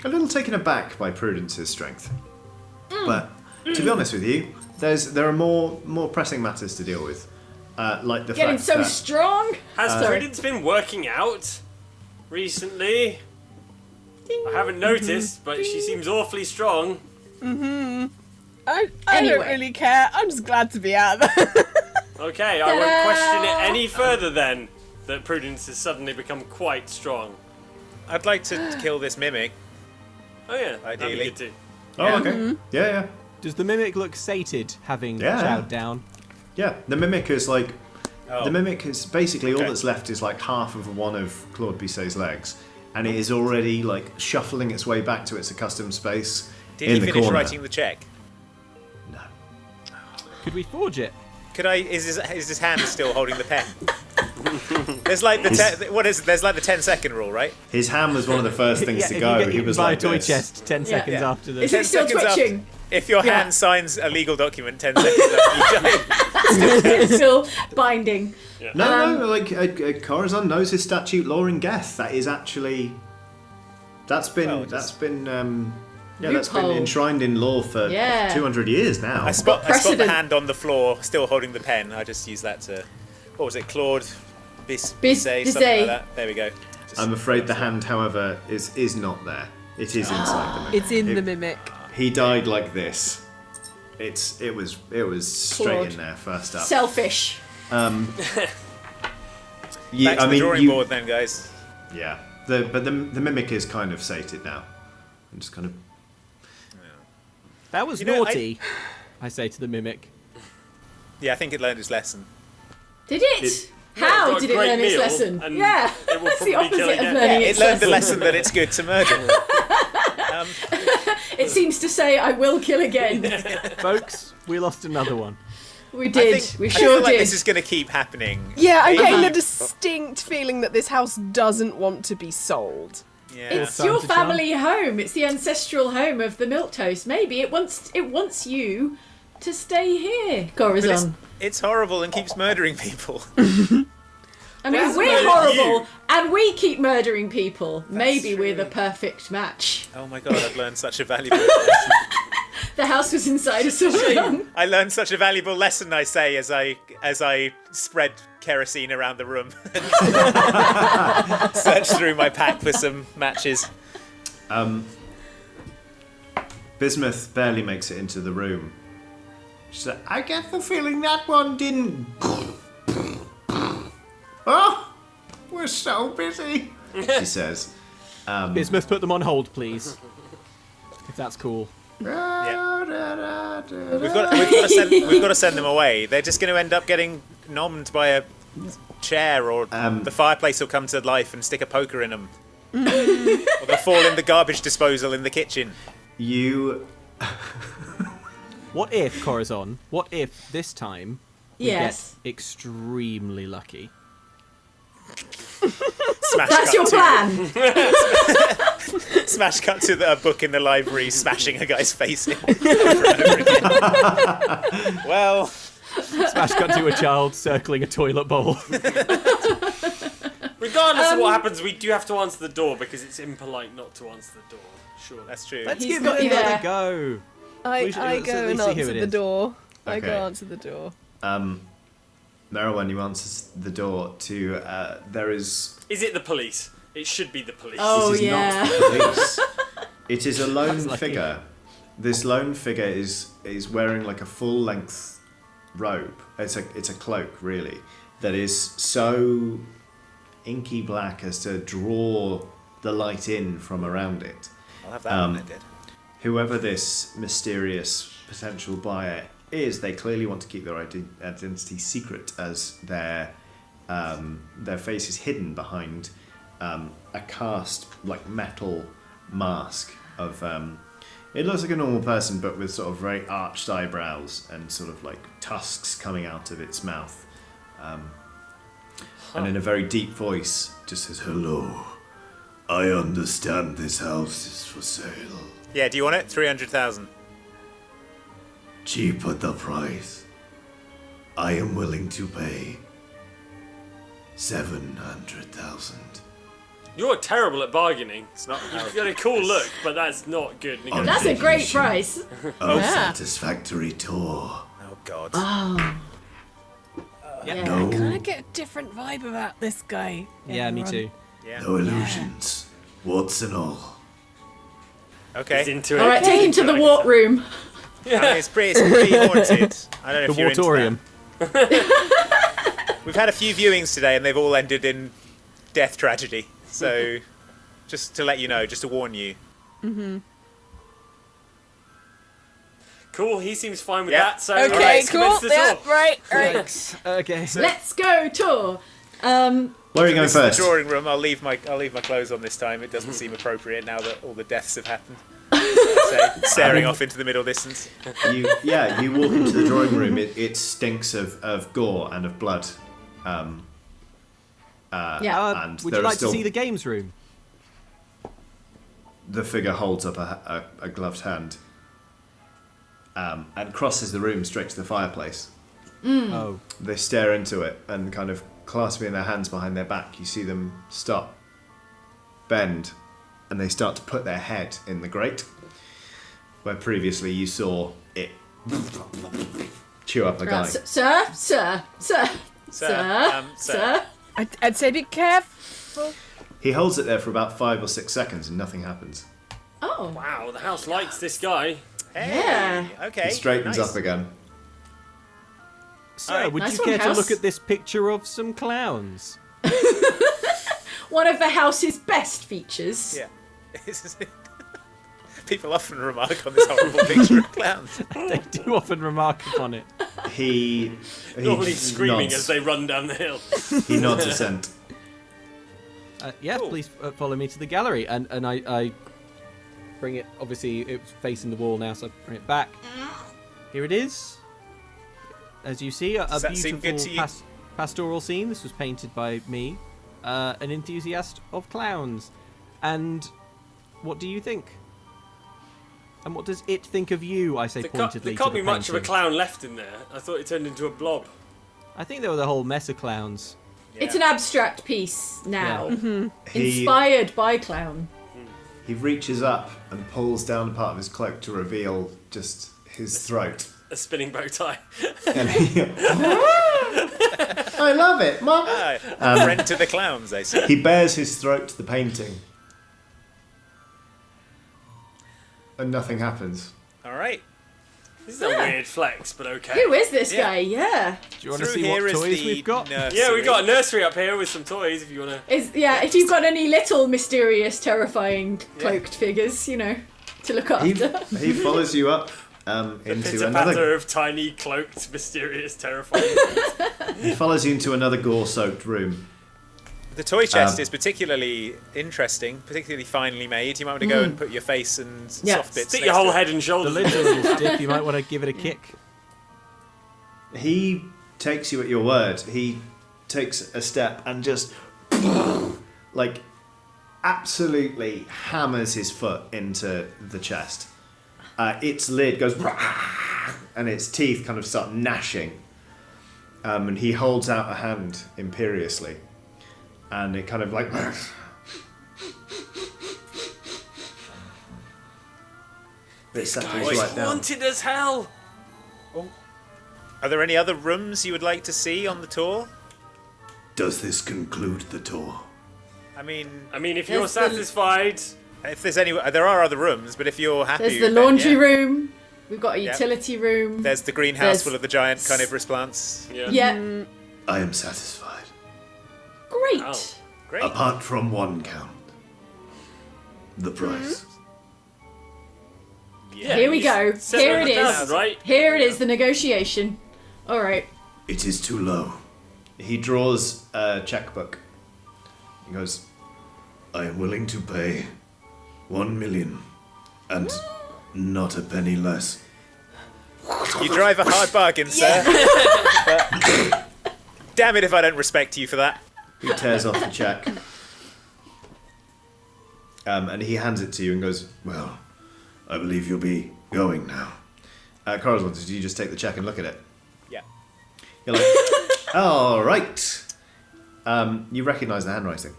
a little taken aback by Prudence's strength. But to be honest with you, there are more pressing matters to deal with, like the Getting fact so that strong. Has Sorry. Prudence been working out recently? I haven't noticed, but she seems awfully strong. I Anyway. don't really care. I'm just glad to be out of there. Okay, I won't question it any further then, that Prudence has suddenly become quite strong. I'd like to kill this mimic. Oh yeah, that'd be Ideally. good too. Oh, okay. Yeah. Does the mimic look sated, having Yeah. chowed down? Yeah, the mimic is like... Oh. The mimic is basically all Okay. that's left is like half of one of Claude Bisset's legs. And it is already like shuffling its way back to its accustomed space Did in he the finish corner. writing the check? No. Could we forge it? Could I? Is his hand still holding the pen? There's like the there's like the 10-second rule, right? His hand was one of the first things Yeah, to if go. you get He eaten was by like a toy this. chest 10 seconds Yeah. after the... Is it still 10 seconds twitching? If your Yeah. hand signs a legal document 10 seconds after you die. It's still binding. No, like Corazon knows his statute law in Geth. That is actually... That's been Loophole. enshrined in law for Yeah. 200 years now. I spot the precedent. hand on the floor, still holding the pen. I just use that to... What was it? Claude? Bisset? Bisset. Something like that. There we go. Just- I'm afraid the hand, however, is not there. It is inside the mimic. It's in the mimic. He died like this. It was straight Claude. in there first up. Selfish. Yeah, Back to the drawing board then, guys. Yeah. But the mimic is kind of sated now. I'm just kind of... That was You know, naughty, I say to the mimic. Yeah, I think it learned its lesson. Did it? How got a did it great learn its meal, lesson? and Yeah, it will that's the probably kill opposite of again. learning It its learned the lesson. lesson that it's good to murder. It seems to say, "I will kill again." Folks, we lost another one. We did. I We feel sure like did. this is going to keep happening. Yeah, I'm getting Maybe- a distinct feeling that this house doesn't want to be sold. Yeah. It's Time your to charm. family home. It's the ancestral home of the Milquetoast. Maybe it wants you to stay here, But Corazon. it's horrible and keeps murdering people. I mean, That's we're murdered horrible, you. and we keep murdering people. Maybe true. we're the perfect match. Oh my god, I've learned such a valuable lesson. The house was inside us all along. I learned such a valuable lesson, I say, as I spread kerosene around the room. Search through my pack for some matches. Bismuth barely makes it into the room. She said, I get the feeling that one didn't... Oh, we're so busy, she says. Bismuth, put them on hold, please. If that's cool. We've got to send them away. They're just going to end up getting nommed by a chair, or the fireplace will come to life and stick a poker in them. Or they'll fall in the garbage disposal in the kitchen. You... What if, Corazon, what if this time we Yes. get extremely lucky? Smash That's cut your to- plan. Smash cut to a book in the library, smashing a guy's face in. Over and over again. Well, Smash cut to a child circling a toilet bowl. Regardless of what happens, we do have to answer the door because it's impolite not to answer the door. Sure. that's true. Let's He's give got it you another there. go. I Let's go at and least see who answer it the is. door. I go Okay. answer the door. Merylwen, you answer the door to... there is... Is it the police? It should be the police. Oh, This is yeah. not the police. It is a lone That's lucky. figure. This lone figure is wearing like a full length robe. It's a cloak really that is so inky black as to draw the light in from around it. I'll have that one, I did. Whoever this mysterious potential buyer is, they clearly want to keep their identity secret, as their face is hidden behind a cast like metal mask of it looks like a normal person but with sort of very arched eyebrows and sort of like tusks coming out of its mouth, and in a very deep voice just says, hello, I understand this house is for sale. Yeah, do you want it? 300,000. Cheap at the price. I am willing to pay 700,000. You're terrible at bargaining. It's not. You've got a cool look, but that's not good. That's a great price. Unsatisfactory tour. Oh God. Yeah. No, I kind of get a different vibe about this guy. Yeah, me too. Yeah. no illusions. Warts and all. He's Okay. into it. All right, take him to the wart room. I mean, it's pretty haunted. I don't know The if you're into Wartorium. that. We've had a few viewings today, and they've all ended in death tragedy. So, just to let you know, just to warn you. Cool, he seems fine with Yeah. that, so Okay, let's cool. commence the Yeah, tour. right. Okay. Let's go tour. Where are you going This is the first? drawing room. I'll leave my clothes on this time. It doesn't seem appropriate now that all the deaths have happened. So, staring off into the middle distance. You walk into the drawing room. It stinks of gore and of blood. Yeah. And Would there you are like still- to see the games room? The figure holds up a gloved hand and crosses the room straight to the fireplace. Oh. They stare into it and kind of clasping their hands behind their back. You see them stop, bend, and they start to put their head in the grate, where previously you saw it chew up a guy. Sir. I'd say be careful. He holds it there for about 5 or 6 seconds and nothing happens. Oh. Wow, the house likes this guy. Hey, Yeah. okay. He straightens nice. up again. So, would Nice you one, care to House. look at this picture of some clowns? One of the house's best features. Yeah. People often remark on this horrible picture of clowns. They do often remark upon it. He Normally screaming nods. as they run down the hill. He nods assent. Yeah, Cool. please follow me to the gallery, and I bring it. Obviously, it's facing the wall now, so I bring it back. Here it is. As you see, a Does that seem good to beautiful you? pastoral scene. This was painted by me, an enthusiast of clowns. And what do you think? And what does it think of you? I say There pointedly. can't to be the much of a painting. clown left in there. I thought it turned into a blob. I think there were the whole mess of clowns. It's an abstract piece now. He Inspired by clown. he reaches up and pulls down a part of his cloak to reveal just his throat. A spinning bow tie. And he, I love it, Mum. Friend to the clowns, they say. He bares his throat to the painting. And nothing happens. All right. This is a weird flex, but okay. Who is this Yeah. guy? Yeah. Do you want to Through see here what is toys the we've got? nursery. Yeah, we got a nursery up here with some toys if you want to. If you've got any little mysterious, terrifying cloaked figures, to look He, after. he follows you up into Pitter another. patter of tiny, cloaked, mysterious, terrifying. He follows you into another gore-soaked room. The toy chest is particularly interesting, particularly finely made. You might want to go and put your face and Yeah. soft bits. Stick next your whole to it. head and The shoulders. lid's a little stiff. You might want to give it a kick. He takes you at your word. He takes a step and just like absolutely hammers his foot into the chest. Its lid goes and its teeth kind of start gnashing. And he holds out a hand imperiously. And it kind of like it settles It's right down. haunted as hell. Are there any other rooms you would like to see on the tour? Does this conclude the tour? I mean, If you're There's the- satisfied, if there's any, there are other rooms, but if you're happy, There's the then, laundry yeah. room. We've got a utility room. There's the greenhouse There's- full of the giant carnivorous plants. yeah. Yeah. I am satisfied. Great. Wow. Great. Apart from one count. The price. Yeah, Here we you go. said Here it 100,000, is. Right? Here it is, the negotiation. All right. It is too low. He draws a checkbook. He goes, I am willing to pay 1 million and not a penny less. You drive a hard bargain, sir. But damn it if I don't respect you for that. He tears off the check. And he hands it to you and goes, well, I believe you'll be going now. Carl, did you just take the check and look at it? Yeah. You're like, all right. You recognise the handwriting.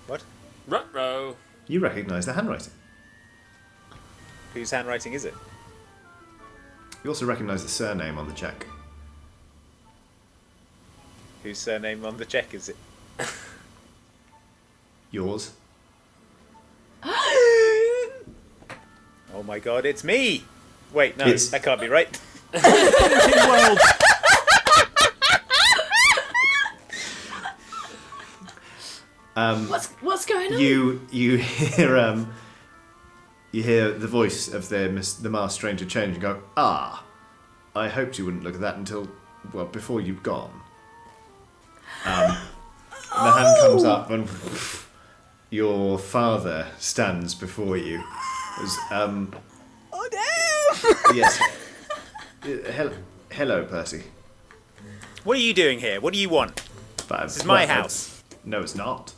What? Ruh-roh. You recognise the handwriting. Whose handwriting is it? You also recognise the surname on the check. Whose surname on the check is it? Yours. Oh my god, it's me! Wait, no, It's- that can't be right. World. What's going on? You hear the voice of the masked stranger change and go, "Ah, I hoped you wouldn't look at that until, well, before you'd gone." And the hand comes up and your father stands before you. Oh no! Yes. Hello, Percy. What are you doing here? What do you want? This is my house. No, it's not.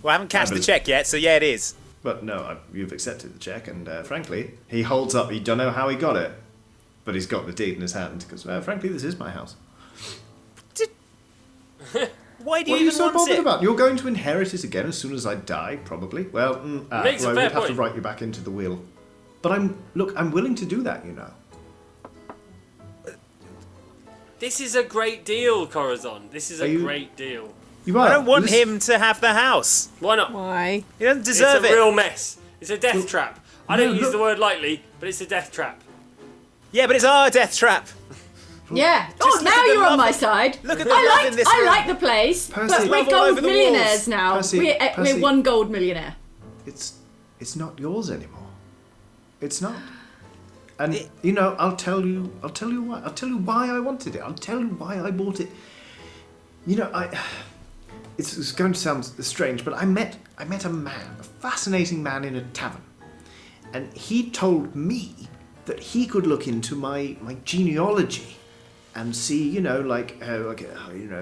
Well, I haven't cashed the believe- check yet, so yeah, it is. But no, you've accepted the check, and frankly, he holds up. He don't know how he got it, but he's got the deed in his hand because, frankly, this is my house. Why do What are you you even so want bothered it? about? You're going to inherit it again as soon as I die, probably. Well, Makes a I fair would have to point. write you back into the wheel. But I'm willing to do that, you know. This is a great deal, Corazon. This is Are a you- great deal. You are. I don't want This- him to have the house. Why not? Why? He doesn't deserve It's a it. real mess. It's a death trap. I don't no, use look- the word lightly, but it's a death trap. Yeah, but it's our death trap. Yeah. Just Oh, look now at the you're on love- my side. Look at the love in this I room. like the place, Percy. but we're Love all over gold the millionaires walls. now. Percy, we're Percy. one gold millionaire. It's not yours anymore. It's not. And you know, I'll tell you why I wanted it. I'll tell you why I bought it. You know, it's going to sound strange, but I met a man, a fascinating man in a tavern. And he told me that he could look into my genealogy and see, you know,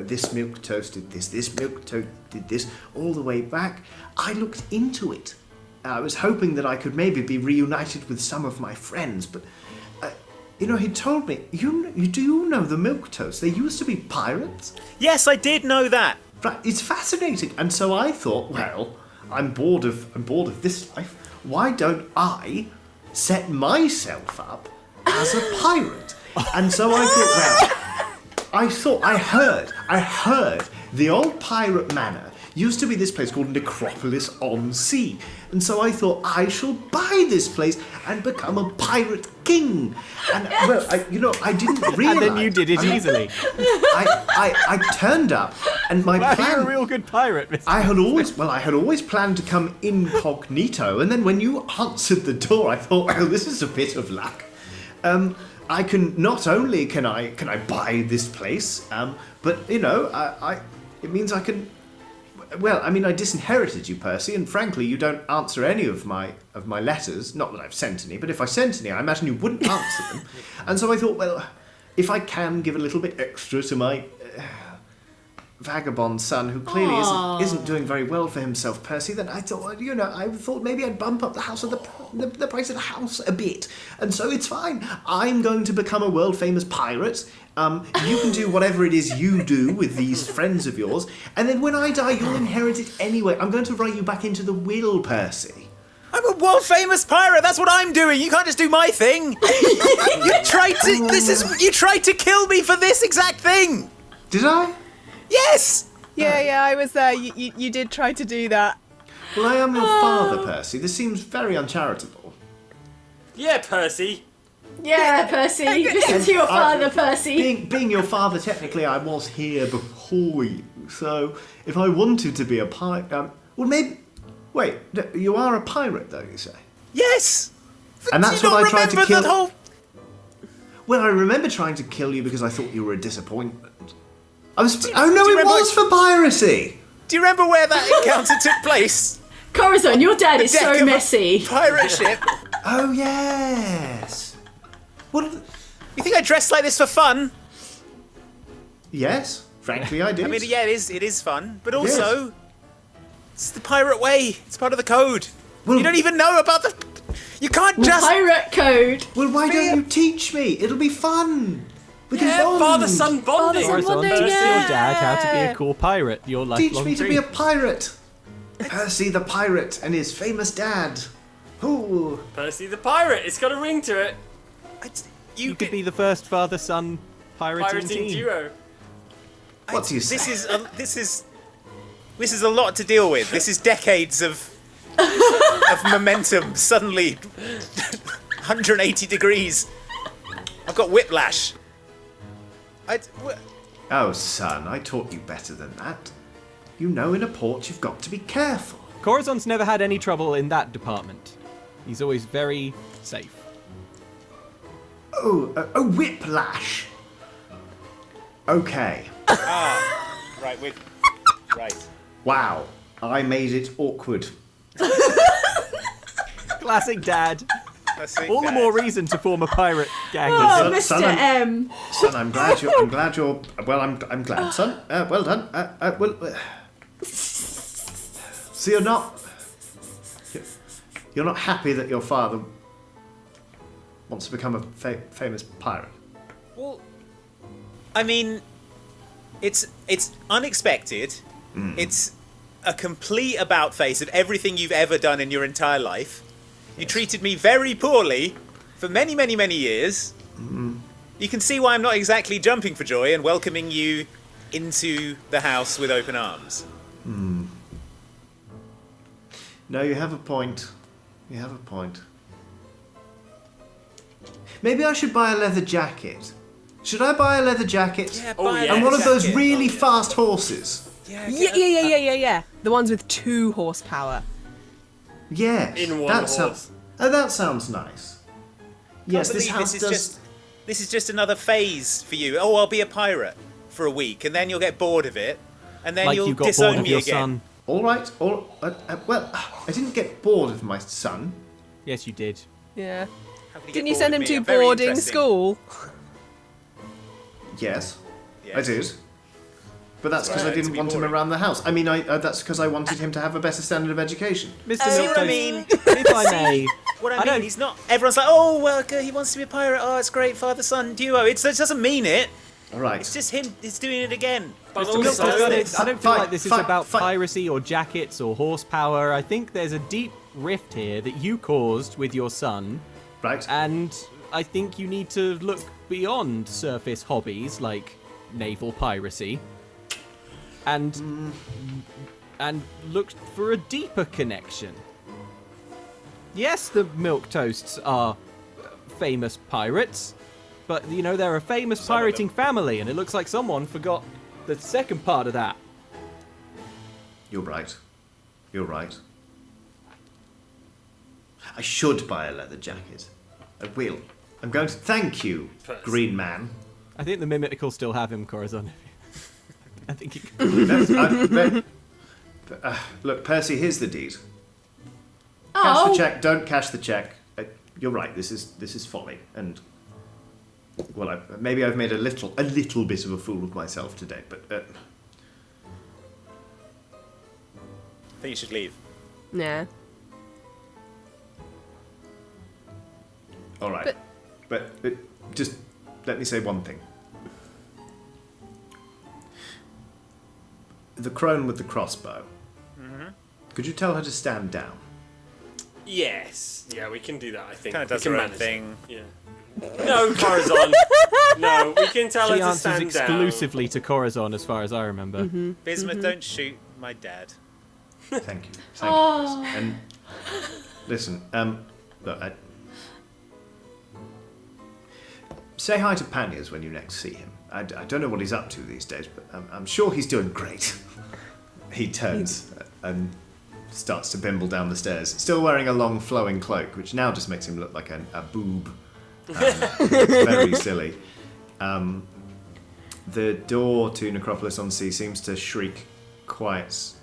this milk toast did this milk toast did this, all the way back. I looked into it. I was hoping that I could maybe be reunited with some of my friends, but, you know, he told me, do you know the milk toast? They used to be pirates. Yes, I did know that. Right, it's fascinating. And so I thought, well, I'm bored of this life. Why don't I set myself up as a pirate? And so I thought, I heard the old pirate manor used to be this place called Necropolis on Sea. And so I thought, I shall buy this place and become a pirate king. And, well, I didn't realise. And then you did it easily. I turned up, and my Wow, plan... you're a real good pirate, Mr. I had always planned to come incognito, and then when you answered the door, I thought, well, this is a bit of luck. I can not only can I buy this place, but you know, it means I can. Well, I mean, I disinherited you, Percy, and frankly, you don't answer any of my letters. Not that I've sent any, but if I sent any, I imagine you wouldn't answer them. And so I thought, well, if I can give a little bit extra to my vagabond son, who clearly isn't doing very well for himself, Percy, then I thought, you know, maybe I'd bump up the house of the price of the house a bit, and so it's fine. I'm going to become a world famous pirate. You can do whatever it is you do with these friends of yours, and then when I die, you'll inherit it anyway. I'm going to write you back into the will, Percy. I'm a world famous pirate. That's what I'm doing. You can't just do my thing. You tried to kill me for this exact thing. Did I? Yes. Yeah, I was there. You did try to do that. Well, I am your father, Percy. This seems very uncharitable. Yeah, Percy. Yeah, Percy. Listen to your father, Percy. Being your father, technically, I was here before you. So, if I wanted to be a pirate, well, maybe. Wait, you are a pirate, though, you say? Yes. And that's Do you what not I tried to remember kill. that whole- Well, I remember trying to kill you because I thought you were a disappointment. do you It remember- was for piracy. Do you remember where that encounter took place? Corazon, your dad is Deck so of a messy. Pirate ship. Oh yes. Well, You think I dressed like this for fun? yes. Frankly, I did. I mean, yeah, it is fun, but also it's the pirate way. It's part of the code. Well- You don't even know about the. You can't just. Pirate code. Well, why don't you teach me? It'll be fun. We can bond. Father-son bonding. Father-son Horizon, bonding, teach yeah. your dad how to be a cool pirate. Your lifelong Teach me to dream. be a pirate. Percy the pirate and his famous dad. Ooh. Percy the pirate. It's got a ring to it. You could be the first father-son pirating team. duo. What do you say? This is a lot to deal with. This is decades of momentum. Suddenly, 180 degrees. I've got whiplash. Oh, son, I taught you better than that. You know, in a port, you've got to be careful. Corazon's never had any trouble in that department. He's always very safe. Oh, a whiplash. Okay. Right. Right. Wow, I made it awkward. Classic dad. Classic All the dad. more reason to form a pirate gang. Oh, Son- Mr. son, I'm- M. Son, I'm glad you're. Well, I'm glad, son. Well done. So you're not happy that your father wants to become a famous pirate. Well, I mean, it's unexpected. It's a complete about-face of everything you've ever done in your entire life. You treated me very poorly for many, many, many years. You can see why I'm not exactly jumping for joy and welcoming you into the house with open arms. No, you have a point. You have a point. Maybe I should buy a leather jacket. Should I buy a leather jacket? buy a And one of those jacket. really fast horses. Yeah. The ones with 2 horsepower. Yes. In one that horse. sounds. Oh, that sounds nice. Yes, this Believe house does. This is just another phase for you. Oh, I'll be a pirate for a week, and then you'll get bored of it, and then Like you'll you got disown bored of me your again. son. All right. Well, I didn't get bored of my son. Yes, you did. Yeah. How can Didn't get you bored send of him me? to I'm very boarding interesting. school? Yes, Yes. I did. But that's because I Right, to didn't be want him boring. around the house. I mean, that's because I wanted him to have a better standard of education. Mr. See what I Milktoast, mean? if I may, What I I mean, don't- he's not. Everyone's like, oh, well, he wants to be a pirate. Oh, it's great, father-son duo. It doesn't mean it. All right. It's just him. He's doing it again. But Mr. also, Milktoast, I don't feel Fine, like this is fine, about fine. piracy or jackets or horsepower. I think there's a deep rift here that you caused with your son, Right. and I think you need to look beyond surface hobbies like naval piracy and look for a deeper connection. Yes, the Milk Toasts are famous pirates, but you know they're a famous Some of pirating them. family, and it looks like someone forgot the second part of that. You're right. You're right. I should buy a leather jacket. I will. I'm going to thank you, Percy. Green Man. I think the Mimic will still have him, Corazon. I think he can. Look, Percy, here's the deed. Cash the Oh, check. Don't cash the check. You're right. This is folly, and well, maybe I've made a little bit of a fool of myself today. But I think you should leave. Nah. all right. But just let me say one thing. The crone with the crossbow. Could you tell her to stand down? yes. Yeah, we can do that, I think. Kind of We does can her own manage thing. it. Yeah. No, Corazon. No, we can tell She her to answers stand exclusively to Corazon, as far as I remember. Bismuth, don't shoot my dad. Thank you. Thank Oh. you. And listen, look, say hi to Panniers when you next see him. I don't know what he's up to these days, but I'm sure he's doing great. He turns and starts to bimble down the stairs, still wearing a long flowing cloak, which now just makes him look like a boob. It's very silly. The door to Necropolis on Sea seems to shriek closed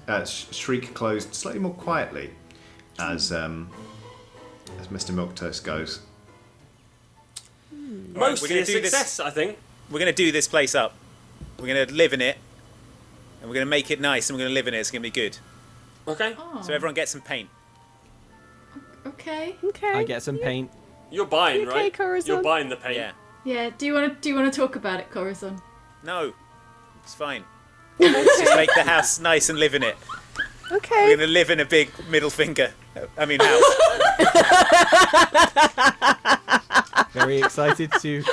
slightly more quietly as Mr. Milktoast goes. down. Right, Mostly a success, I think. We're going to do this place up. We're going to live in it, and we're going to make it nice, and we're going to live in it. It's going to be good. Okay. Oh, So everyone get some paint. okay. Okay. I get some paint. You're buying, Okay, right? Corazon. You're buying the paint. Yeah. Yeah. Do you want to talk about it, Corazon? No. It's fine. Let's just make the house nice and live in it. We're Okay. going to live in a big middle finger. I mean, house. Very excited to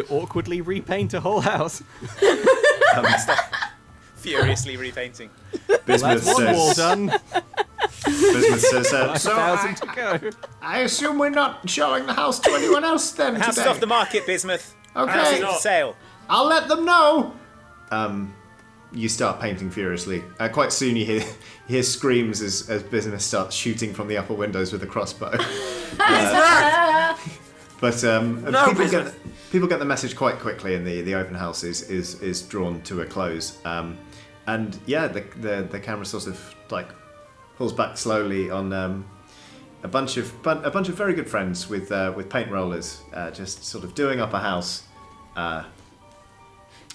awkwardly repaint a whole house. Furiously repainting. Bismuth That's one wall says, done. Bismuth says, so 1,000 to go. I assume we're not showing the house to anyone else then House is today. off the market, Bismuth. House Okay, is for sale. I'll let them know. You start painting furiously. Quite soon you hear screams as Bismuth starts shooting from the upper windows with a crossbow. But people get the message quite quickly, and the open house is drawn to a close. And yeah, the camera sort of like pulls back slowly on a bunch of very good friends with paint rollers, just sort of doing up a house.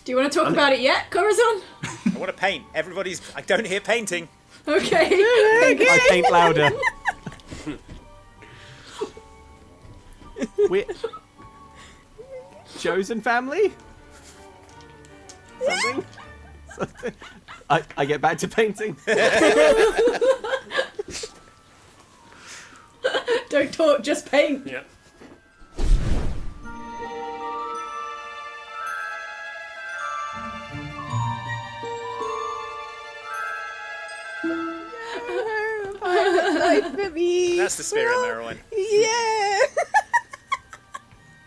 Do you want to talk about it yet, Corazon? I want to paint. I don't hear painting. Okay. I paint louder. We're chosen family? Something? I get back to painting. Don't talk, just paint. Yeah. Life for me. That's the spirit, Merylwyn. Yeah.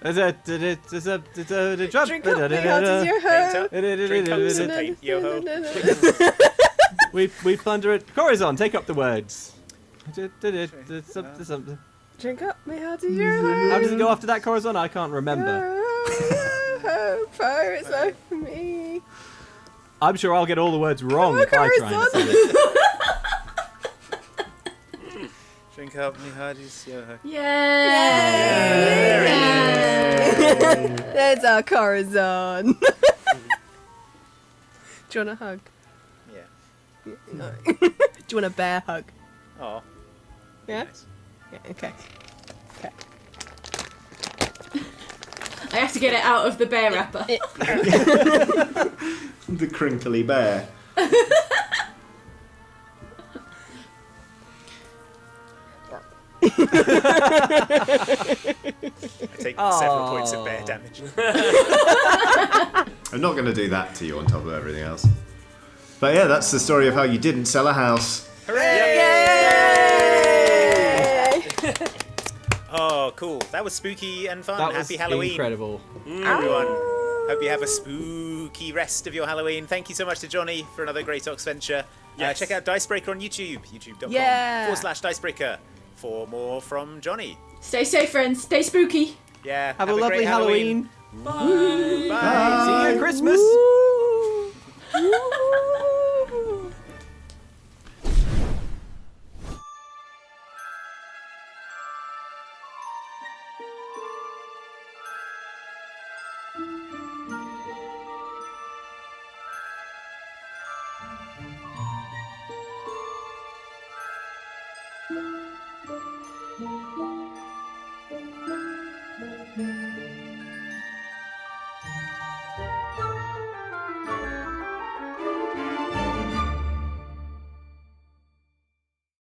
There's a drop. Drink up, my heart is your Paint home. up. Drink up some paint, yo-ho. We plunder it. Corazon, take up the words. Something. Drink up, my heart is your home. How does it go after that, Corazon? I can't remember. Pirate's life for me. I'm sure I'll get all the words wrong if I try and Corazon. sing it. Drink up, me heart is yo-ho. Yay! That's our Corazon. Do you want a hug? Yeah. No. Do you want a bear hug? Oh. Yeah? Nice. Yeah, okay. I have to get it out of the bear wrapper. The crinkly bear. I take several points of bear damage. I'm not going to do that to you on top of everything else. But yeah, that's the story of how you didn't sell a house. Oh, cool. That was spooky and fun. That Happy was Halloween, incredible. everyone. Hope you have a spooky rest of your Halloween. Thank you so much to Johnny for another great Oxventure. Yes. Check out Dicebreaker on YouTube, Yeah. youtube.com/Dicebreaker for more from Johnny. Stay safe, friends. Stay spooky. Yeah. Have a great lovely Halloween. Bye. See you at Christmas. Thank you.